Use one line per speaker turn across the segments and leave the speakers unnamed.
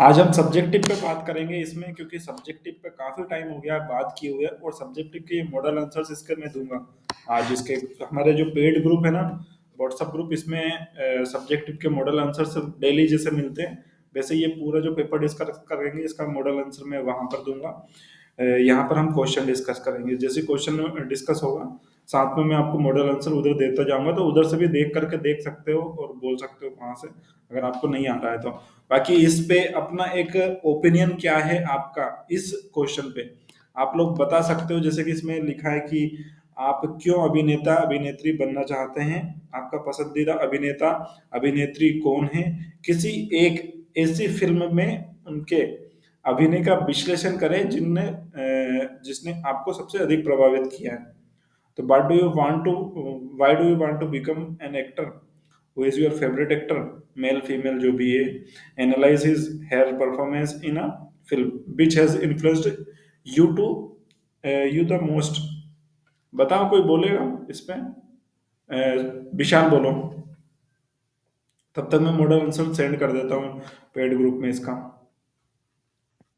आज हम सब्जेक्टिव पे बात करेंगे इसमें, क्योंकि सब्जेक्टिव पे काफी टाइम हो गया बात किए हुए, और सब्जेक्टिव के मॉडल आंसर्स इसके मैं दूंगा आज। इसके हमारे जो पेड ग्रुप है ना, व्हाट्सएप ग्रुप, इसमें सब्जेक्टिव के मॉडल आंसर्स डेली जैसे मिलते हैं, वैसे ये पूरा जो पेपर डिस्कस करेंगे इसका मॉडल आंसर मैं वहां पर दूंगा। यहाँ पर हम क्वेश्चन डिस्कस करेंगे, जैसे क्वेश्चन डिस्कस होगा साथ में मैं आपको मॉडल आंसर उधर देता जाऊंगा, तो उधर से भी देख करके देख सकते हो और बोल सकते हो वहां से, अगर आपको नहीं आ रहा है तो। बाकी इस पे अपना एक ओपिनियन क्या है आपका इस क्वेश्चन पे, आप लोग बता सकते हो। जैसे कि इसमें लिखा है कि आप क्यों अभिनेता अभिनेत्री बनना चाहते हैं, आपका पसंदीदा अभिनेता अभिनेत्री कौन है, किसी एक ऐसी फिल्म में उनके अभिनय का विश्लेषण करें जिसने आपको सबसे अधिक प्रभावित किया है। तो why do you want to become an actor, who is your favourite actor, male female जो भी है, analyse his her performance in a film which has influenced you to you the most. बताओ कोई बोलेगा इस पे? विशाल बोलो, तब तक मैं मॉडल आंसर सेंड कर देता हूँ पेड ग्रुप में इसका।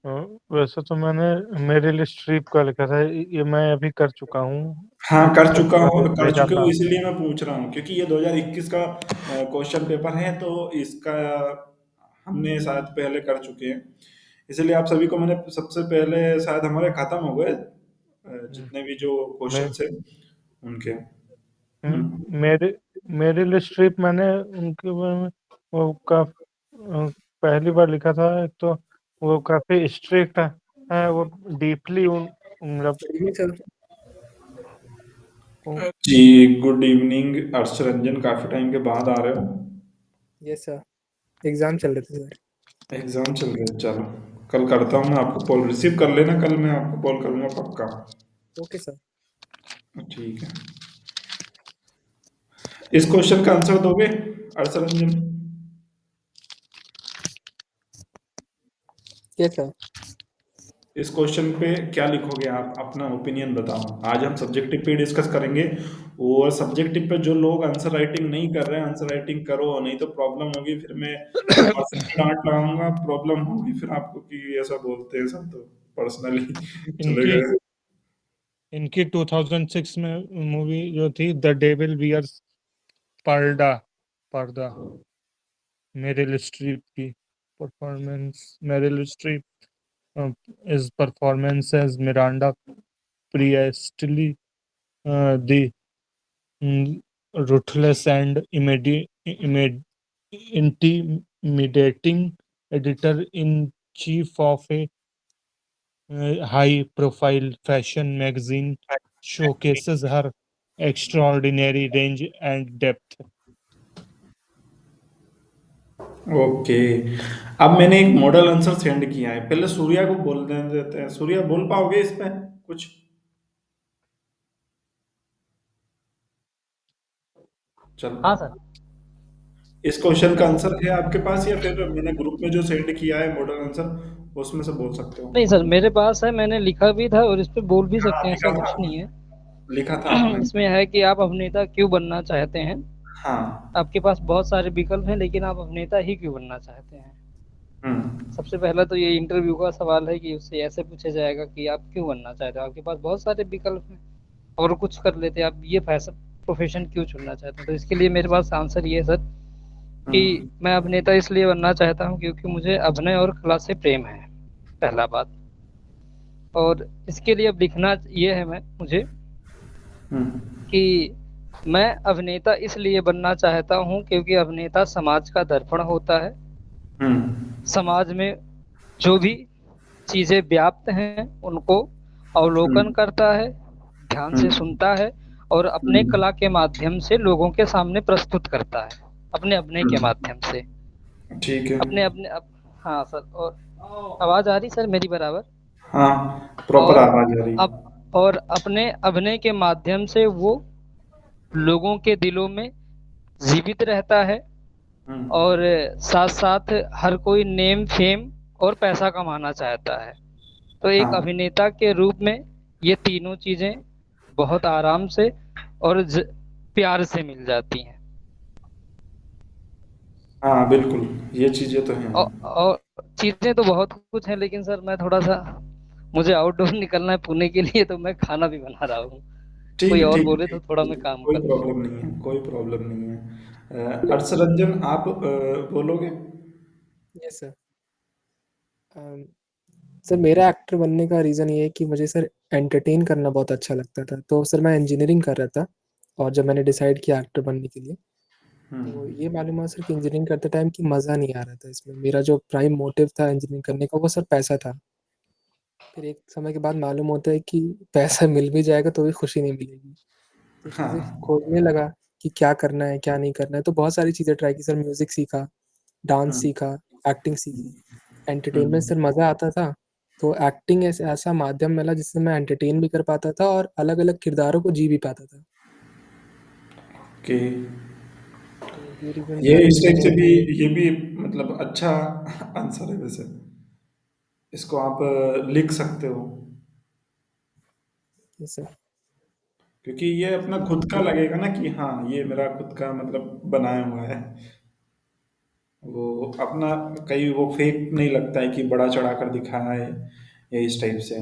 वैसे तो मैंने मेरे लिए स्ट्रीप का लिखा था, ये मैं अभी कर चुका हूँ।
हाँ कर
कल
चुका हूँ,
मैंने
कर
भेजा
चुके हो
था।
इसलिए मैं पूछ रहा हूँ, क्योंकि ये 2021 का क्वेश्चन पेपर है, तो इसका हमने शायद पहले कर चुके हैं, इसलिए आप सभी को मैंने सबसे पहले, शायद हमारे खत्म हो गए
हम्म,
जितने भी जो
मे,
क्वेश्चन है उनके।
मेरे मेरे लिए स्ट्रिप मैंने उनके बारे में वो पहली बार लिखा था। एक तो वो काफी स्ट्रिक्ट है, वो डीपली मतलब
सर
वो-
जी गुड इवनिंग अर्श रंजन, काफी टाइम के बाद आ रहे हो।
यस सर, एग्जाम चल रहे थे सर।
एग्जाम चल रहे हैं, चलो कल करता हूँ मैं आपको कॉल, रिसीव कर लेना, कल मैं आपको कॉल करूंगा पक्का।
Okay sir.
ठीक है, इस क्वेश्चन का आंसर दोगे अर्श रंजन?
Yes sir.
इस क्वेश्चन पे क्या लिखोगे आप, अपना ओपिनियन बताओ। आज हम सब्जेक्टिव पे डिस्कस करेंगे, और सब्जेक्टिव पे जो लोग आंसर राइटिंग नहीं कर रहे हैं, आंसर राइटिंग करो, नहीं तो प्रॉब्लम होगी, फिर मैं पर्सनली डांट लगाऊंगा, प्रॉब्लम होगी फिर आपको कि ऐसा बोलते हैं सब, तो पर्सनली चले
इनकी
गए।
इनकी 2006 में मूवी जो थी द डेविल वियर्स पर्दा पर्दा मेरिल स्ट्रीप की performance, Meryl Streep his performance as Miranda Priestley, the ruthless and intimidating editor-in-chief of a high-profile fashion magazine, showcases her extraordinary range and depth.
Okay, अब मैंने एक model answer send किया है, पहले सूर्या को बोल देते हैं। सूर्या बोल पाओगे इस पे कुछ? चलो,
हाँ सर।
इस क्वेश्चन का आंसर है आपके पास, या फिर मैंने ग्रुप में जो सेंड किया है मॉडल आंसर उसमें से बोल सकते हो?
नहीं सर, मेरे पास है, मैंने लिखा भी था और इस पे बोल भी
हाँ
सकते हैं, ऐसा
लिखा था
कुछ नहीं
आपने,
है।
लिखा था आपने।
इसमें है कि आप अभिनेता क्यों बनना चाहते हैं।
हाँ।
आपके पास बहुत सारे विकल्प हैं, लेकिन आप अभिनेता ही क्यों बनना चाहते हैं।
हम्म।
सबसे पहला तो ये इंटरव्यू का सवाल है कि उससे ऐसे पूछा जाएगा कि आप क्यों बनना चाहते हो। आपके पास बहुत सारे विकल्प हैं, और कुछ कर लेते, आप ये फैशन प्रोफेशन क्यों चुनना चाहते हैं। तो इसके लिए मेरे पास आंसर ये है सर कि
हम्म।
मैं अभिनेता इसलिए बनना चाहता हूँ क्योंकि मुझे अभिनय और कला से प्रेम है, पहला बात। और इसके लिए अब लिखना ये है मुझे
हम्म।
कि मैं अभिनेता इसलिए बनना चाहता हूँ क्योंकि अभिनेता समाज का दर्पण होता है।
हम्म।
समाज में जो भी चीजें व्याप्त हैं उनको अवलोकन
हम्म।
करता है, ध्यान से
हम्म।
सुनता है, और अपने
हम्म।
कला के माध्यम से लोगों के सामने प्रस्तुत करता है, अपने अभिनय के
हम्म।
माध्यम से।
ठीक है।
अपने अपने हाँ सर। और आवाज आ रही सर मेरी बराबर?
हाँ, प्रॉपर
और
आवाज आ रही।
और अपने अभिनय के माध्यम से वो लोगों के दिलों में जीवित रहता है,
हम्म।
और साथ साथ हर कोई नेम फेम और पैसा कमाना चाहता है। तो एक
हाँ।
अभिनेता के रूप में ये तीनों चीजें बहुत आराम से और प्यार से मिल जाती हैं।
हाँ बिल्कुल, ये चीजें तो हैं।
और चीजें तो बहुत कुछ है, लेकिन सर मैं थोड़ा सा, मुझे आउटडोर निकलना है पुणे के लिए, तो मैं खाना भी बना रहा हूँ। कोई
ठीक
और
ठीक
बोले तो
ठीक
थोड़ा मैं
ठीक,
काम
कोई
कर लूँ।
प्रॉब्लम नहीं है, कोई प्रॉब्लम नहीं है। अर्षरंजन, आप बोलोगे?
Yes sir. सर मेरा एक्टर बनने का रीज़न ये है कि मुझे सर एंटरटेन करना बहुत अच्छा लगता था। तो सर मैं इंजीनियरिंग कर रहा था, और जब मैंने डिसाइड किया एक्टर बनने के लिए, तो ये मालूम हुआ सर कि इंजीनियरिंग करते टाइम कि मज़ा नहीं आ रहा था इसमें। मेरा जो प्राइम मोटिव था इंजीनियरिंग करने का वो सर पैसा था। फिर एक समय के बाद मालूम होता है कि पैसा मिल भी जाएगा तो भी खुशी नहीं मिलेगी। तो चीज़ें
हाँ।
खोजने लगा कि क्या करना है, क्या नहीं करना है। तो बहुत सारी चीज़ें ट्राई की सर, म्यूज़िक सीखा, डांस
हम्म
सीखा, एक्टिंग सीखी। एंटरटेनमेंट
हम्म।
से मज़ा आता था, तो एक्टिंग ऐसा माध्यम मिला जिससे मैं एंटरटेन भी कर पाता था और अलग-अलग किरदारों को जी भी पाता था।
कि
तो ये रीज़न
ये
था
इस
कि
टाइप
मुझे
से भी, ये भी मतलब अच्छा आंसर है वैसे। इसको आप लिख सकते हो,
ये सर।
क्योंकि ये अपना खुद का लगेगा ना कि हाँ ये मेरा खुद का मतलब बनाया हुआ है। वो अपना, कहीं वो फेक नहीं लगता है कि बड़ा चढ़ा कर दिखाया है, या इस टाइप से।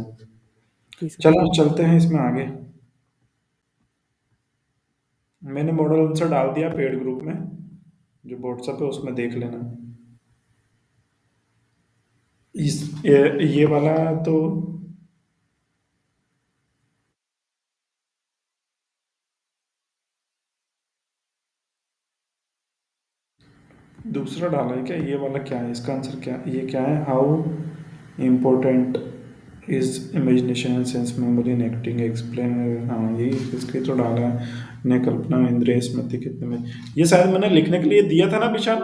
जी सर।
चलो चलते हैं इसमें आगे। मैंने मॉडल आंसर डाल दिया पेड ग्रुप में, जो व्हाट्सएप है उसमें देख लेना। ये वाला तो दूसरा डाला है क्या? ये वाला क्या है? इसका आंसर क्या, ये क्या है? How important is imagination sense memory in acting, explain. हाँ यही इसके तो डाला है। ने कल्पना इंद्रिय स्मृति कितने में, ये शायद मैंने लिखने के लिए दिया था ना विशाल?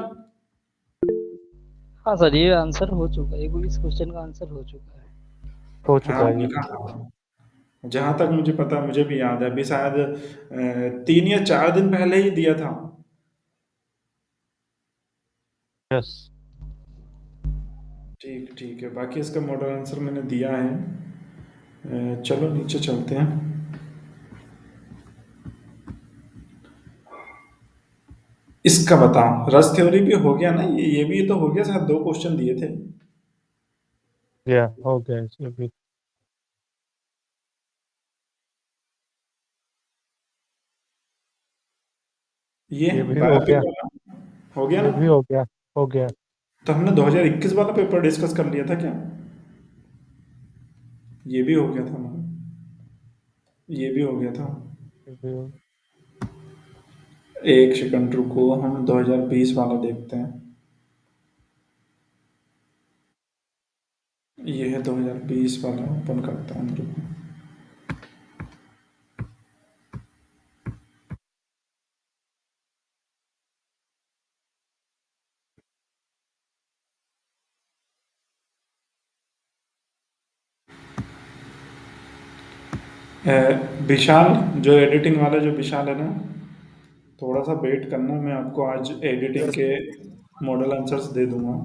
हाँ सर, ये आंसर हो चुका है, ये इस क्वेश्चन का आंसर हो चुका है।
हो
हाँ
चुका है ये।
लिखा था, जहां तक मुझे पता, मुझे भी याद है, अभी शायद 3 या 4 दिन पहले ही दिया था।
यस।
ठीक ठीक है, बाकी इसका मॉडल आंसर मैंने दिया है। चलो नीचे चलते हैं। इसका बता, रस थ्योरी भी हो गया ना, ये भी तो हो गया, शायद 2 क्वेश्चन दिए थे।
या हो गया ये भी।
ये
ये भी हो
बायोपिक
गया।
वाला हो गया
ये
ना?
भी हो गया। हो गया।
तो हमने 2021 वाला पेपर डिस्कस कर लिया था क्या? ये भी हो गया था हमारा, ये भी हो गया था।
ये भी हो।
एक सेकंड रुको, हम 2020 वाला देखते हैं। ये है 2020 वाला, ओपन करता हूँ रुको। विशाल, जो एडिटिंग वाला जो विशाल है ना, थोड़ा सा वेट करना, मैं आपको आज एडिटिंग
यस।
के मॉडल आंसर्स दे दूंगा।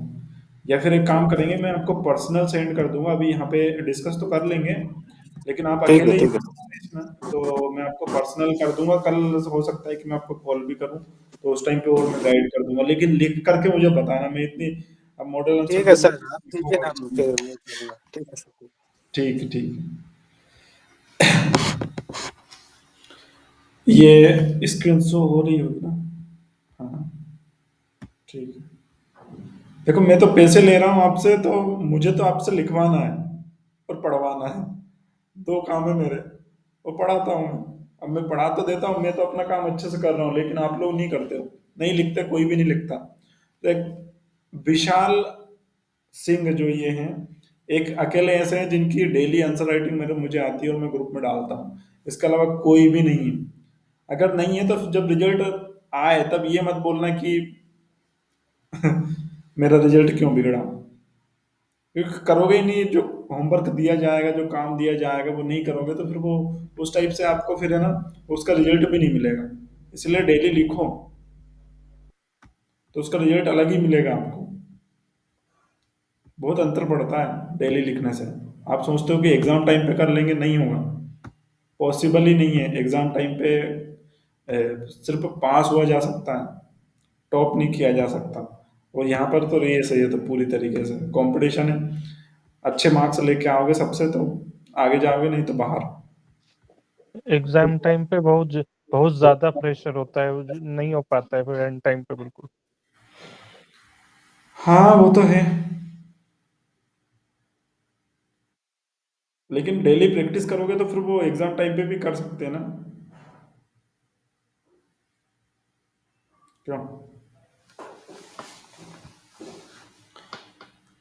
या फिर एक काम करेंगे, मैं आपको पर्सनल सेंड कर दूंगा, अभी यहाँ पे डिस्कस तो कर लेंगे, लेकिन आप
ठीक है,
अकेले ही
ठीक है।
हैं इसमें, तो मैं आपको पर्सनल कर दूंगा। कल हो सकता है कि मैं आपको कॉल भी करूं, तो उस टाइम पे और मैं गाइड कर दूंगा, लेकिन लिख करके मुझे बताना, मैं इतनी, अब मॉडल आंसर
ठीक है
तो
सर, आप दीजिए
लिखूंगा
ना,
इसमें।
फिर मैं करूँगा। ठीक है सर।
ठीक ठीक। ये स्क्रीन शो हो रही होगी ना? हाँ ठीक है। देखो मैं तो पैसे ले रहा हूँ आपसे, तो मुझे तो आपसे लिखवाना है और पढ़वाना है, 2 काम है मेरे। वो पढ़ाता हूँ मैं, अब मैं पढ़ा तो देता हूँ, मैं तो अपना काम अच्छे से कर रहा हूँ, लेकिन आप लोग नहीं करते हो, नहीं लिखते, कोई भी नहीं लिखता। तो एक विशाल सिंह जो ये हैं, एक अकेले ऐसे हैं जिनकी डेली आंसर राइटिंग मेरे मुझे आती है और मैं ग्रुप में डालता हूँ, इसके अलावा कोई भी नहीं है। अगर नहीं है तो जब रिजल्ट आए तब ये मत बोलना कि मेरा रिजल्ट क्यों बिगड़ा, क्योंकि करोगे ही नहीं, जो होमवर्क दिया जाएगा, जो काम दिया जाएगा वो नहीं करोगे, तो फिर वो उस टाइप से आपको फिर है ना, उसका रिजल्ट भी नहीं मिलेगा। इसलिए डेली लिखो, तो उसका रिजल्ट अलग ही मिलेगा आपको। बहुत अंतर पड़ता है डेली लिखने से। आप सोचते हो कि एग्जाम टाइम पे कर लेंगे, नहीं होगा, पॉसिबल ही नहीं है। एग्जाम टाइम पे सिर्फ पास हुआ जा सकता है, टॉप नहीं किया जा सकता। और यहाँ पर तो ये सही है, तो पूरी तरीके से कंपटीशन है। अच्छे मार्क्स लेके आओगे सबसे तो आगे जाओगे, नहीं तो बाहर।
एग्जाम टाइम पे बहुत ज्यादा प्रेशर होता है, नहीं हो पाता है फिर एंड टाइम पे बिल्कुल।
हाँ वो तो है, लेकिन डेली प्रैक्टिस करोगे तो फिर वो एग्जाम टाइम पे भी कर सकते हैं ना, क्यों?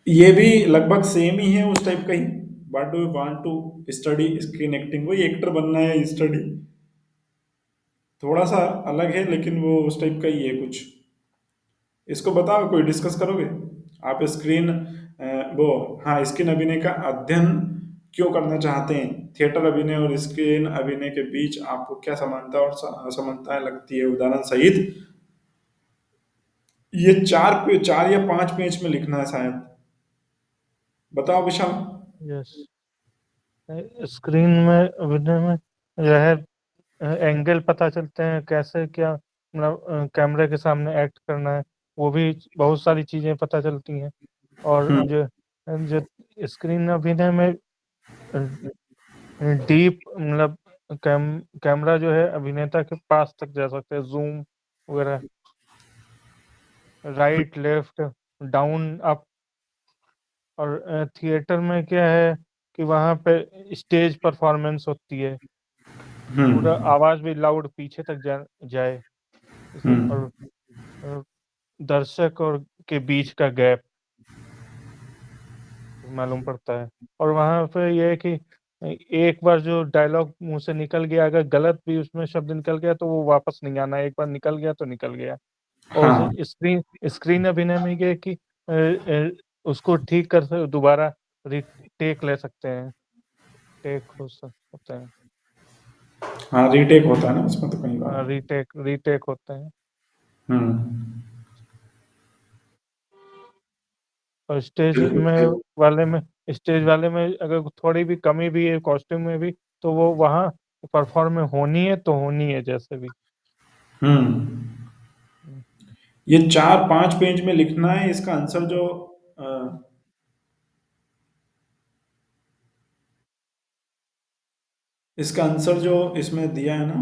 ये भी लगभग सेम ही है उस टाइप का ही। What do you want to study screen acting, वही एक्टर बनना है स्टडी, थोड़ा सा अलग है लेकिन वो उस टाइप का ही है कुछ। इसको बताओ, कोई डिस्कस करोगे आप? स्क्रीन वो, हाँ, स्क्रीन अभिनय का अध्ययन क्यों करना चाहते हैं? थिएटर अभिनय और स्क्रीन अभिनय के बीच आपको क्या समानता और असमानताएं लगती है, उदाहरण सहित। ये 4 या 5 पेज में लिखना है शायद। बताओ विशाल।
यस, स्क्रीन में अभिनय में यह एंगल पता चलते हैं, कैसे क्या मतलब कैमरे के सामने एक्ट करना है, वो भी बहुत सारी चीजें पता चलती हैं। और
हम्म।
जो जो स्क्रीन अभिनय में डीप मतलब कैमरा जो है अभिनेता के पास तक जा सकते हैं, जूम वगैरह, राइट लेफ्ट डाउन अप। और थिएटर में क्या है कि वहाँ पे स्टेज परफॉर्मेंस होती है, पूरा
हम्म।
आवाज भी लाउड पीछे तक जाए और
हम्म।
अ, दर्शक और के बीच का गैप मालूम पड़ता है। और वहाँ पे ये है कि एक बार जो डायलॉग मुंह से निकल गया, अगर गलत भी उसमें शब्द निकल गया तो वो वापस नहीं आना, एक बार निकल गया तो निकल गया। और
हाँ।
स्क्रीन स्क्रीन अभिनय में ये है कि उसको ठीक कर दोबारा टेक ले सकते हैं, टेक हो सकते हैं।
हाँ, रीटेक होता है ना उसमें तो कई बार।
रीटेक रीटेक होते हैं।
हम्म।
और
बिल्कुल ठीक।
स्टेज वाले में अगर थोड़ी भी कमी भी है कॉस्ट्यूम में भी, तो वो वहाँ परफॉर्म में होनी है तो होनी है जैसे भी।
हम्म। ये 4-5 पेज में लिखना है, इसका आंसर जो अ, इसका आंसर जो इसमें दिया है ना,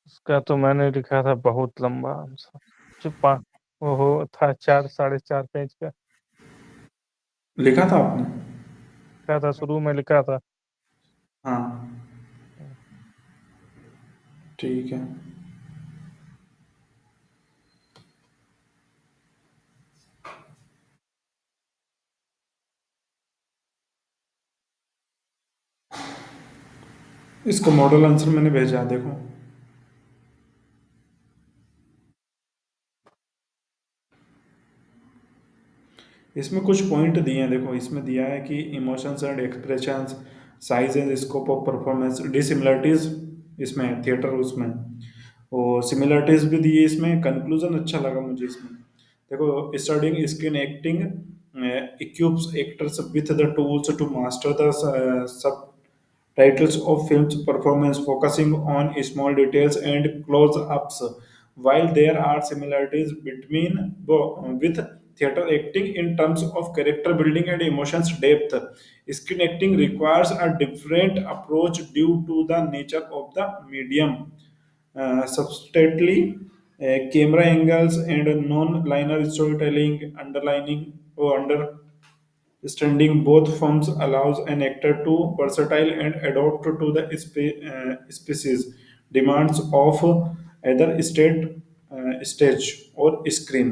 उसका तो मैंने लिखा था बहुत लंबा आंसर, जो वो था 4 साढ़े 4 पेज का।
लिखा था आपने?
लिखा था, शुरू में लिखा था।
हाँ, ठीक है। इसको मॉडल आंसर मैंने भेजा है, देखो। इसमें कुछ पॉइंट दिए हैं, देखो इसमें दिया है कि emotions and expressions, size and scope of performance, dissimilarities इसमें थिएटर, उसमें और सिमिलरिटीज भी दी है इसमें। कंक्लूजन अच्छा लगा मुझे इसमें। देखो, studying screen acting equips actors with the tools to master the subtitles of film's performance, focusing on small details and close-ups. While there are similarities between with theater acting in terms of character building and emotions depth, screen acting requires a different approach due to the nature of the medium. Substantially, camera angles and non-linear storytelling, underlining or understanding both forms allows an actor to versatile and adapt to the species demands of either stage or screen.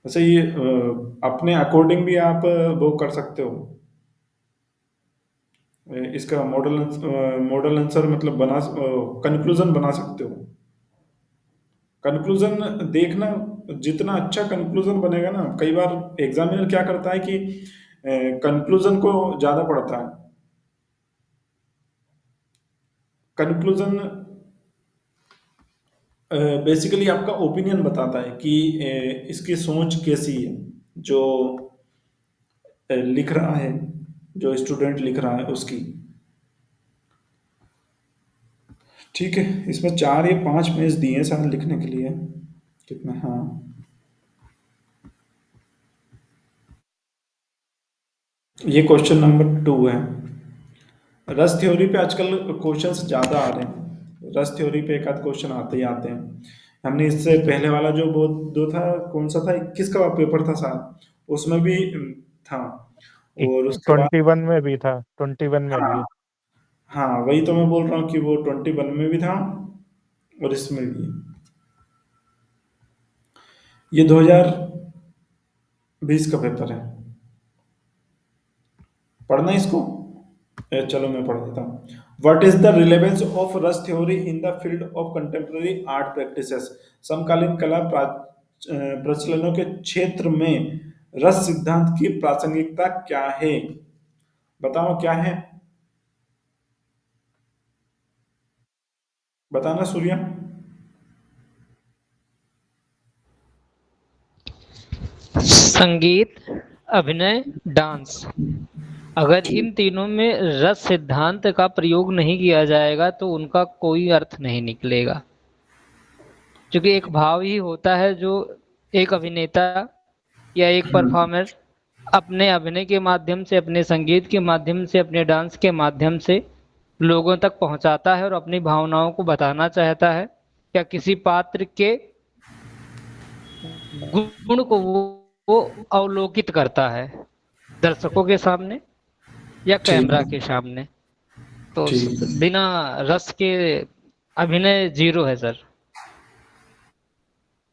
वैसे ये अपने according भी आप वो कर सकते हो। इसका मॉडल आंसर मतलब कंक्लूजन बना सकते हो। कंक्लूजन देखना, जितना अच्छा कंक्लूजन बनेगा ना, कई बार एग्जामिनर क्या करता है कि कंक्लूजन को ज्यादा पढ़ता है। कंक्लूजन बेसिकली आपका ओपिनियन बताता है कि इसकी सोच कैसी है, जो लिख रहा है, जो स्टूडेंट लिख रहा है उसकी। ठीक है, इसमें 4 या 5 पेज दिए हैं शायद लिखने के लिए। कितना, हाँ। ये क्वेश्चन नंबर 2 है। रस थ्योरी पे आजकल क्वेश्चंस ज़्यादा आ रहे हैं। रस थ्योरी पे एक आध क्वेश्चन आते ही आते हैं। हमने इससे पहले वाला जो वो दो था, कौन सा था, 21 का पेपर था शायद, उसमें भी था। और उसके बाद
21 में भी था, 21 में भी
हाँ,
है।
हाँ वही तो मैं बोल रहा हूँ कि वो 21 में भी था और इसमें भी है। ये 2020 का पेपर है। पढ़ना है इसको? चलो मैं पढ़ देता हूँ। What is the relevance of rasa theory in the field of contemporary art practices? समकालीन कला प्रचलनों के क्षेत्र में रस सिद्धांत की प्रासंगिकता क्या है? बताओ क्या है, बताना सूर्या।
संगीत, अभिनय, डांस। अगर
ठीक।
इन तीनों में रस सिद्धांत का प्रयोग नहीं किया जाएगा तो उनका कोई अर्थ नहीं निकलेगा। क्योंकि एक भाव ही होता है जो एक अभिनेता या एक
हम्म,
परफॉर्मर अपने अभिनय के माध्यम से, अपने संगीत के माध्यम से, अपने डांस के माध्यम से लोगों तक पहुंचाता है और अपनी भावनाओं को बताना चाहता है, या किसी पात्र के गुण को वो अवलोकित करता है दर्शकों के सामने या
ठीक
कैमरा
है।
के सामने। तो
ठीक है।
बिना रस के अभिनय जीरो है सर।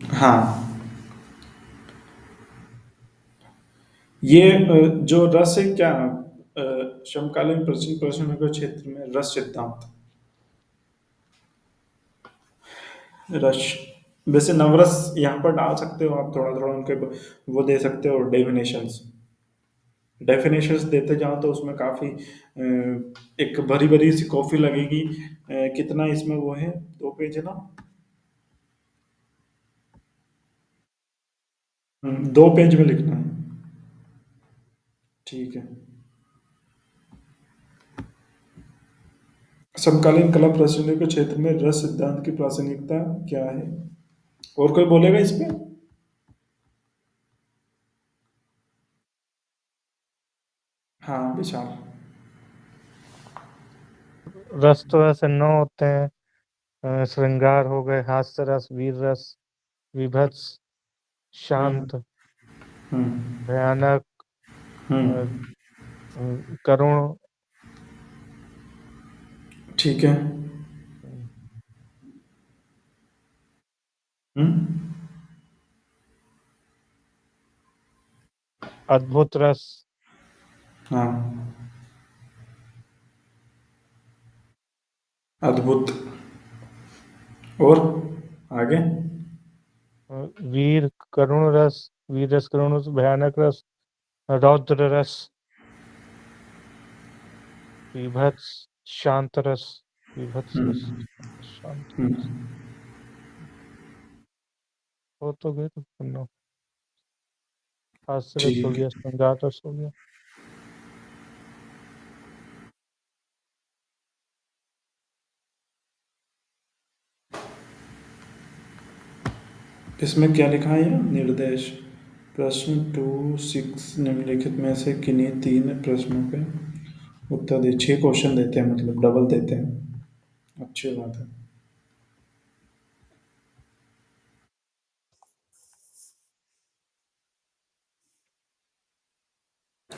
हाँ, ये जो रस है क्या, समकालीन प्राचीन प्रश्नों के क्षेत्र में रस सिद्धांत, रस, वैसे नवरस यहाँ पर डाल सकते हो आप, थोड़ा थोड़ा उनके वो दे सकते हो डेफिनेशंस। डेफिनेशंस देते जाओ तो उसमें काफ़ी एक भरी भरी सी कॉफ़ी लगेगी। कितना इसमें वो है, 2 पेज है ना? 2 पेज में लिखना है। ठीक है। समकालीन कला प्रदर्शनी के क्षेत्र में रस सिद्धांत की प्रासंगिकता क्या है? और कोई बोलेगा इस पे? हाँ विशाल।
रस तो ऐसे 9 होते हैं। श्रृंगार हो गए, हास्य रस, वीर रस, विभत्स,
हम्म।
शांत,
हम्म।
भयानक, अ,
हम्म।
करुण,
ठीक है। हम्म।
अद्भुत रस,
हाँ, अद्भुत। और आगे?
वीर, करुण रस, वीर रस, करुण रस, भयानक रस, रौद्र रस, विभत्स, शांत रस, विभत्स रस,
हम्म।
शांत रस।
हम्म।
हो तो गए तो सुनो। हास्य रस हो
ठीक।
गया, श्रृंगार रस हो गया।
इसमें क्या लिखा है? निर्देश प्रश्न 2 6 निम्नलिखित में से किन्हीं 3 प्रश्नों के उत्तर दे। 6 क्वेश्चन देते हैं, मतलब डबल देते हैं। अच्छी बात है।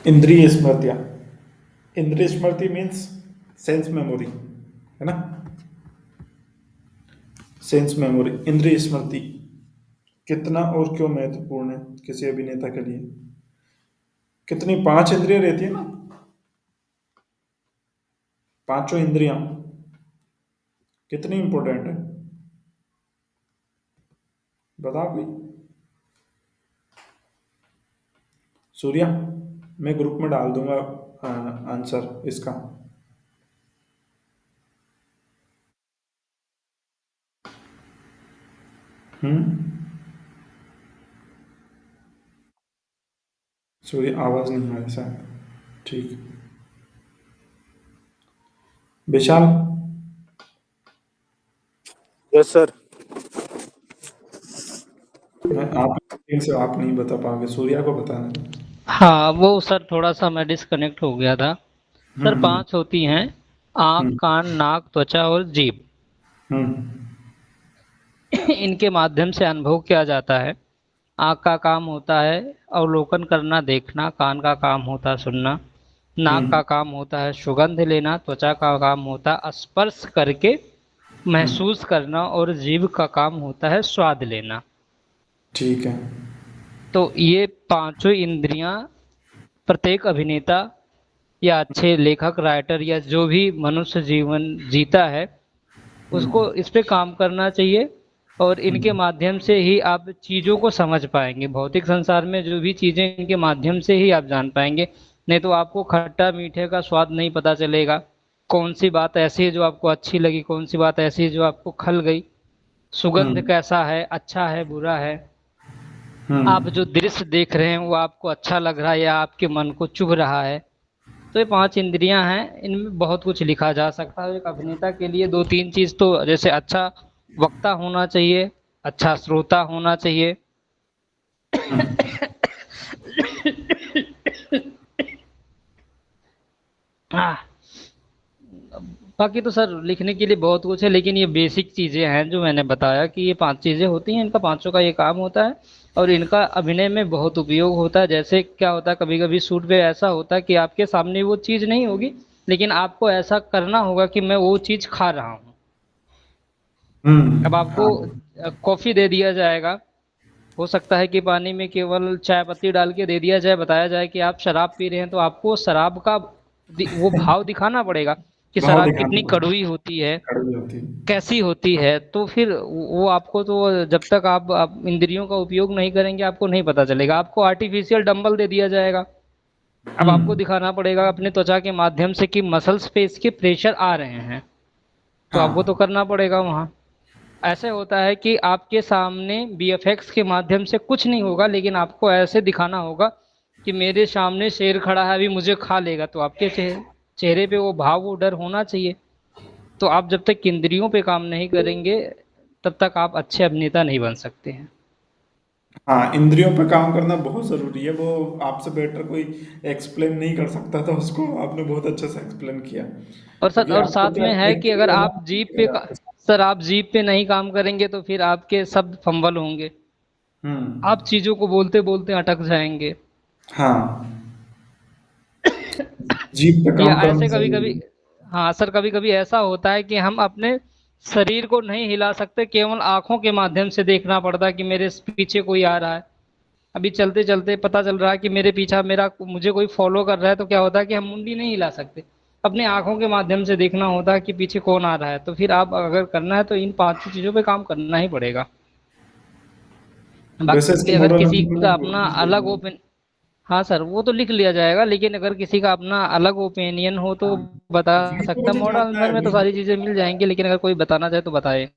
इंद्रिय स्मृतियाँ। इंद्रिय स्मृति मीन्स सेंस मेमोरी, है ना? सेंस मेमोरी, इंद्रिय स्मृति कितना और क्यों महत्वपूर्ण है किसी अभिनेता के लिए? कितनी, 5 इंद्रियां रहती है ना? पांचों इंद्रियां कितनी इंपॉर्टेंट है, बताओ कोई। सूर्या, मैं ग्रुप में डाल दूंगा आंसर इसका। हम्म। सूर्य आवाज नहीं आ रही शायद। ठीक। विशाल,
यस सर।
आप से आप नहीं बता पाओगे, सूर्या को बताना है।
हाँ, वो सर थोड़ा-सा मैं डिस्कनेक्ट हो गया था। सर
हम्म
5 होती हैं आँख,
हम्म
कान, नाक, त्वचा और जीभ।
हम्म
इनके माध्यम से अनुभव किया जाता है। आँख का काम होता है अवलोकन करना, देखना। कान का काम होता है सुनना। नाक का
हम्म
काम होता है सुगंध लेना। त्वचा का काम होता है स्पर्श करके
हम्म,
महसूस करना। और जीभ का काम होता है स्वाद लेना।
ठीक है।
तो ये पांचों इंद्रियां प्रत्येक अभिनेता या अच्छे लेखक, राइटर या जो भी मनुष्य जीवन जीता है उसको
हम्म
इस पे काम करना चाहिए। और इनके
हम्म
माध्यम से ही आप चीज़ों को समझ पाएंगे। भौतिक संसार में जो भी चीज़ें इनके माध्यम से ही आप जान पाएंगे। नहीं तो आपको खट्टा मीठे का स्वाद नहीं पता चलेगा। कौन सी बात ऐसी है जो आपको अच्छी लगी, कौन सी बात ऐसी है जो आपको खल गई। सुगंध
हम्म
कैसा है, अच्छा है, बुरा है। आप
हम्म
जो दृश्य देख रहे हैं वो आपको अच्छा लग रहा है या आपके मन को चुभ रहा है। तो ये 5 इंद्रियां हैं, इनमें बहुत कुछ लिखा जा सकता है। एक अभिनेता के लिए 2-3 चीज़ तो जैसे अच्छा वक्ता होना चाहिए, अच्छा श्रोता होना चाहिए।
हम्म।
आह, बाकी तो सर लिखने के लिए बहुत कुछ है, लेकिन ये बेसिक चीज़ें हैं जो मैंने बताया कि ये 5 चीज़ें होती हैं, इनका पाँचों का ये काम होता है। और इनका अभिनय में बहुत उपयोग होता है। जैसे क्या होता है, कभी-कभी शूट पे ऐसा होता है कि आपके सामने वो चीज़ नहीं होगी, लेकिन आपको ऐसा करना होगा कि मैं वो चीज़ खा रहा हूँ। अब आपको
हाँ।
कॉफ़ी दे दिया जाएगा। हो सकता है कि पानी में केवल चाय पत्ती डाल के दे दिया जाए, बताया जाए कि आप शराब पी रहे हैं, तो आपको शराब का वो भाव दिखाना पड़ेगा कि
भाव
शराब
दिखाना
कितनी
पड़ेगा,
कड़वी होती है,
कड़वी होती है।
कैसी होती है। तो फिर वो आपको तो जब तक आप इंद्रियों का उपयोग नहीं करेंगे आपको नहीं पता चलेगा। आपको आर्टिफिशियल डंबल दे दिया जाएगा। अब आपको
हम्म।
दिखाना पड़ेगा अपने त्वचा के माध्यम से कि मसल्स पे इसके प्रेशर आ रहे हैं। तो आपको तो
हाँ।
करना पड़ेगा वहाँ। ऐसे होता है कि आपके सामने वीएफएक्स के माध्यम से कुछ नहीं होगा, लेकिन आपको ऐसे दिखाना होगा कि मेरे सामने शेर खड़ा है, अभी मुझे खा लेगा। तो आपके चेहरे पे वो भाव, वो डर होना चाहिए। तो आप जब तक इंद्रियों पे काम नहीं करेंगे तब तक आप अच्छे अभिनेता नहीं बन सकते हैं।
हाँ, इंद्रियों पे काम करना बहुत ज़रूरी है। वो आपसे बेटर कोई एक्सप्लेन नहीं कर सकता था उसको, आपने बहुत अच्छे से एक्सप्लेन किया। क्योंकि
और
आपको
साथ
क्या
में है कि अगर
एक्टिंग करना
आप
पड़ेगा आपके साथ।
सर आप जीप पे नहीं काम करेंगे तो फिर आपके शब्द फंबल होंगे। आप
हम्म।
चीज़ों को बोलते बोलते अटक जाएंगे।
हाँ, जीभ पे
या
काम करना
ऐसे कभी
ज़रूरी
कभी,
है।
हाँ सर, कभी कभी ऐसा होता है कि हम अपने शरीर को नहीं हिला सकते, केवल आंखों के माध्यम से देखना पड़ता है कि मेरे पीछे कोई आ रहा है। अभी चलते चलते पता चल रहा है कि मेरे पीछा मेरा मुझे कोई फॉलो कर रहा है, तो क्या होता है कि हम मुंडी नहीं हिला सकते। अपने आंखों के माध्यम से देखना होता है कि पीछे कौन आ रहा है। तो फिर आप अगर करना है तो इन 5 चीज़ों पे काम करना ही पड़ेगा।
वैसे
बाकी
इसके
अगर
मॉडल
किसी
आंसर
का
मैंने
अपना
कोशिश
अलग
करी है।
ओपिन हाँ सर, वो तो लिख लिया जाएगा, लेकिन अगर किसी का अपना अलग ओपिनियन हो तो
हाँ,
बता
वही तो
सकता है।
मुझे
मॉडल
जानना है,
आंसर में तो
वही।
सारी चीज़ें मिल जाएंगी, लेकिन अगर कोई बताना चाहे तो बताए।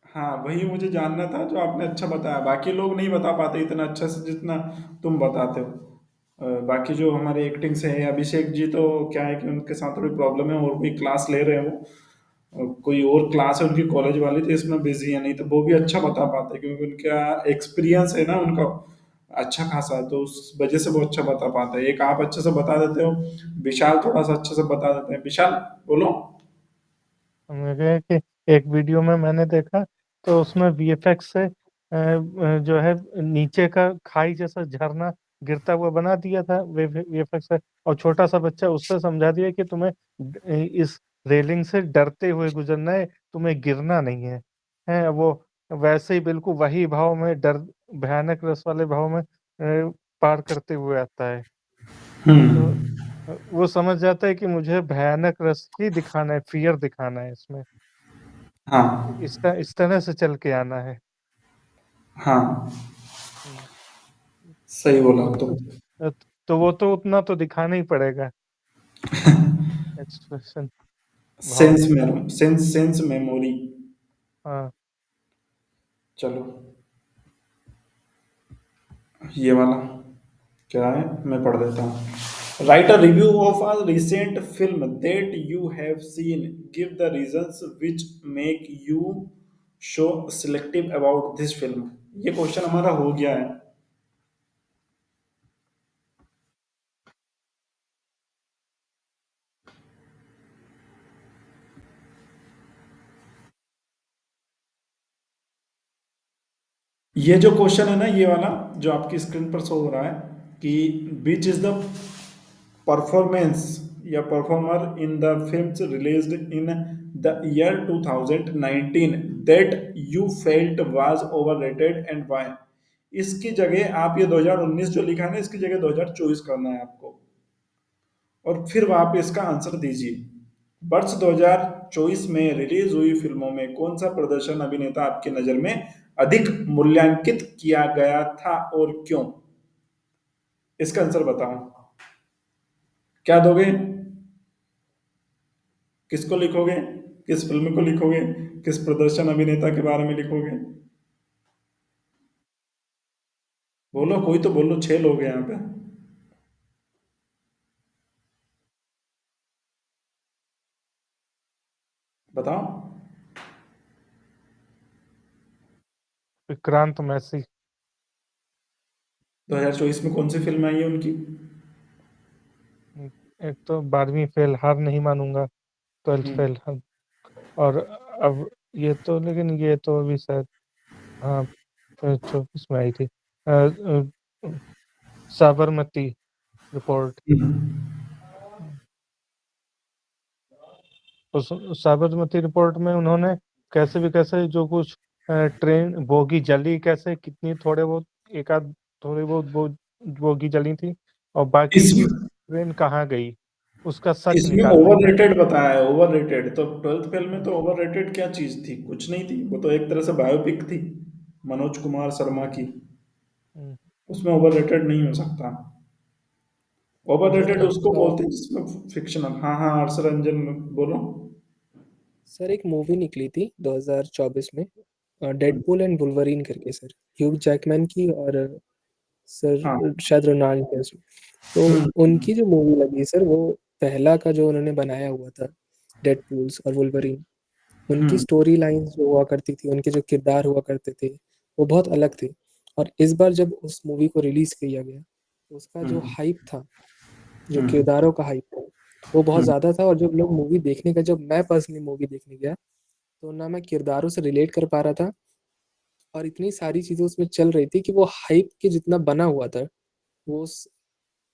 हाँ, वही मुझे जानना था जो आपने अच्छा बताया। बाकी लोग नहीं बता पाते इतना अच्छा से जितना तुम बताते हो। बाकी जो हमारे एक्टिंग से है अभिषेक जी, तो क्या है कि उनके साथ थोड़ी प्रॉब्लम है, और कोई क्लास ले रहे हैं वो। कोई और क्लास है उनकी कॉलेज वाली, तो इसमें बिजी है। नहीं तो वो भी अच्छा बता पाते, क्योंकि उनका एक्सपीरियंस है ना उनका अच्छा खासा, तो उस वजह से वो अच्छा बता पाते हैं। एक आप अच्छे से बता देते हो, विशाल थोड़ा सा अच्छे से बता देते हैं। विशाल, बोलो।
मुझे कि एक वीडियो में मैंने देखा, तो उसमें वीएफएक्स से जो है नीचे का खाई जैसा झरना गिरता हुआ बना दिया था वीएफएक्स से। और छोटा सा बच्चा उससे समझा दिया कि तुम्हें इस रेलिंग से डरते हुए गुजरना है, तुम्हें गिरना नहीं है। वो वैसे ही बिल्कुल वही भाव में, डर भयानक रस वाले भाव में पार करते हुए आता है। तो
हम्म।
वो समझ जाता है कि मुझे भयानक रस ही दिखाना है, फियर दिखाना है इसमें।
हाँ।
इस तरह से चल के आना है।
हाँ,
हुँ,
सही बोला
तो
तुम।
तो वो तो उतना तो दिखाना ही पड़ेगा, एक्सप्रेशन, भाव।
Sense memory.
हाँ,
चलो, ये वाला क्या है, मैं पढ़ देता हूँ। Right a review of a recent film that you have seen, give the reasons which make you show selective about this film? ये क्वेश्चन हमारा हो गया है। ये जो क्वेश्चन है ना, ये वाला जो आपकी स्क्रीन पर शो हो रहा है कि विच इज द परफॉर्मेंस या performer in the films released in the year 2019 that you felt was overrated and why? इसकी जगह आप ये 2019 जो लिखा है ना, इसकी जगह 2024 करना है आपको, और फिर वहां पे इसका आंसर दीजिए। वर्ष 2024 में रिलीज हुई फिल्मों में कौन सा प्रदर्शन अभिनेता आपकी नजर में अधिक मूल्यांकित किया गया था और क्यों? इसका आंसर बताओ। क्या दोगे? किसको लिखोगे? किस फिल्म को लिखोगे? किस प्रदर्शन अभिनेता के बारे में लिखोगे? बोलो, कोई तो बोलो, 6 लोग हैं यहाँ पे। बताओ।
विक्रांत मैसी।
2024 में कौन सी फिल्म आई है उनकी?
एक तो 12वीं फेल, हार नहीं मानूंगा, 12th फेल, और अब ये तो, लेकिन ये तो अभी शायद, हाँ, 24 में आई थी। साबरमती रिपोर्ट। उस साबरमती रिपोर्ट में उन्होंने कैसे भी कैसे जो कुछ ट्रेन बोगी जली, कैसे कितनी थोड़े बहुत, एक आध थोड़ी बहुत बोगी जली थी, और बाकी की
इसमें
ट्रेन कहाँ गई, उसका सच
इसमें
निकालना है।
ओवररेटेड बताया है, ओवररेटेड। तो 12th फेल में तो ओवररेटेड क्या चीज थी? कुछ नहीं थी, वो तो एक तरह से बायोपिक थी मनोज कुमार शर्मा की।
हम्म,
उसमें ओवररेटेड नहीं हो सकता। ओवररेटेड
सर
उसको
आपका
बोलते हैं जिसमें फिक्शनल। हाँ हाँ, हर्ष रंजन, बोलो।
सर एक मूवी निकली थी 2024 में, डेडपूल एंड वुल्वरीन करके सर, ह्यूग जैकमैन की, और
हाँ।
सर शायद रोनाल्ड है उसमें। तो उनकी जो मूवी लगी सर, वो पहला का जो उन्होंने बनाया हुआ था डेडपूल्स और वुल्वरीन, उनकी
हम्म
स्टोरी लाइन्स जो हुआ करती थी, उनके जो किरदार हुआ करते थे, वो बहुत अलग थे। और इस बार जब उस मूवी को रिलीज किया गया, तो उसका जो
हम्म
हाइप था, जो
हम्म
किरदारों का हाइप था, वो बहुत
हम्म।
ज़्यादा था। और जब लोग मूवी देखने का, जब मैं पर्सनली मूवी देखने गया, तो ना मैं किरदारों से रिलेट कर पा रहा था, और इतनी सारी चीज़ें उसमें चल रही थी कि वो हाइप के जितना बना हुआ था, वो उस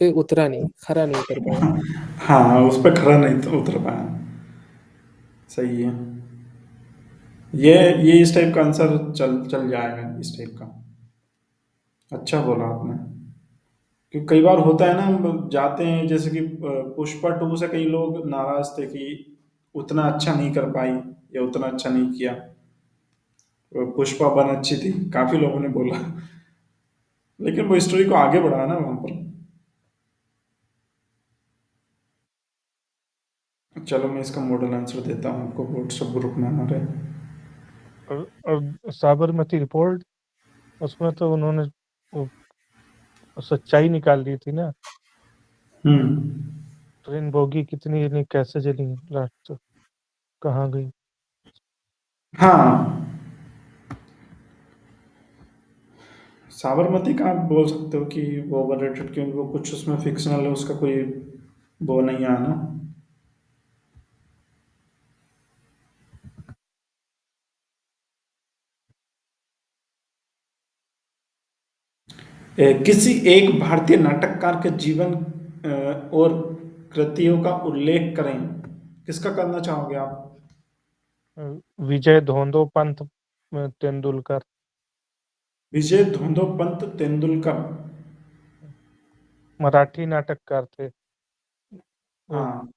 पे उतरा नहीं, खरा नहीं उतर पाया।
हाँ, उस पर खरा नहीं तो उतर पाया। सही है। ये इस टाइप का आंसर चल चल जाएगा, इस टाइप का। अच्छा बोला आपने। क्योंकि कई बार होता है ना, हम जाते हैं, जैसे कि पुष्पा 2 से कई लोग नाराज थे कि उतना अच्छा नहीं कर पाई या उतना अच्छा नहीं किया। पुष्पा 1 अच्छी थी, काफी लोगों ने बोला, लेकिन वो स्टोरी को आगे बढ़ाया ना वहां पर। चलो, मैं इसका मॉडल आंसर देता हूँ आपको व्हाट्सएप ग्रुप में हमारे।
और साबरमती रिपोर्ट, उसमें तो उन्होंने वो सच्चाई निकाल दी थी ना,
हम्म।
ट्रेन बोगी कितनी जली, कैसे जली, लास्ट तक कहाँ गई।
हाँ, साबरमती का आप बोल सकते हो कि वो ओवररेटेड, क्योंकि वो कुछ उसमें फिक्शनल है, उसका कोई वो नहीं आना। किसी एक भारतीय नाटककार के जीवन और कृतियों का उल्लेख करें। किसका करना चाहोगे आप?
विजय धोंदो पंत तेंदुलकर।
विजय धोंदोपंत तेंदुलकर।
मराठी नाटककार थे। वो
हाँ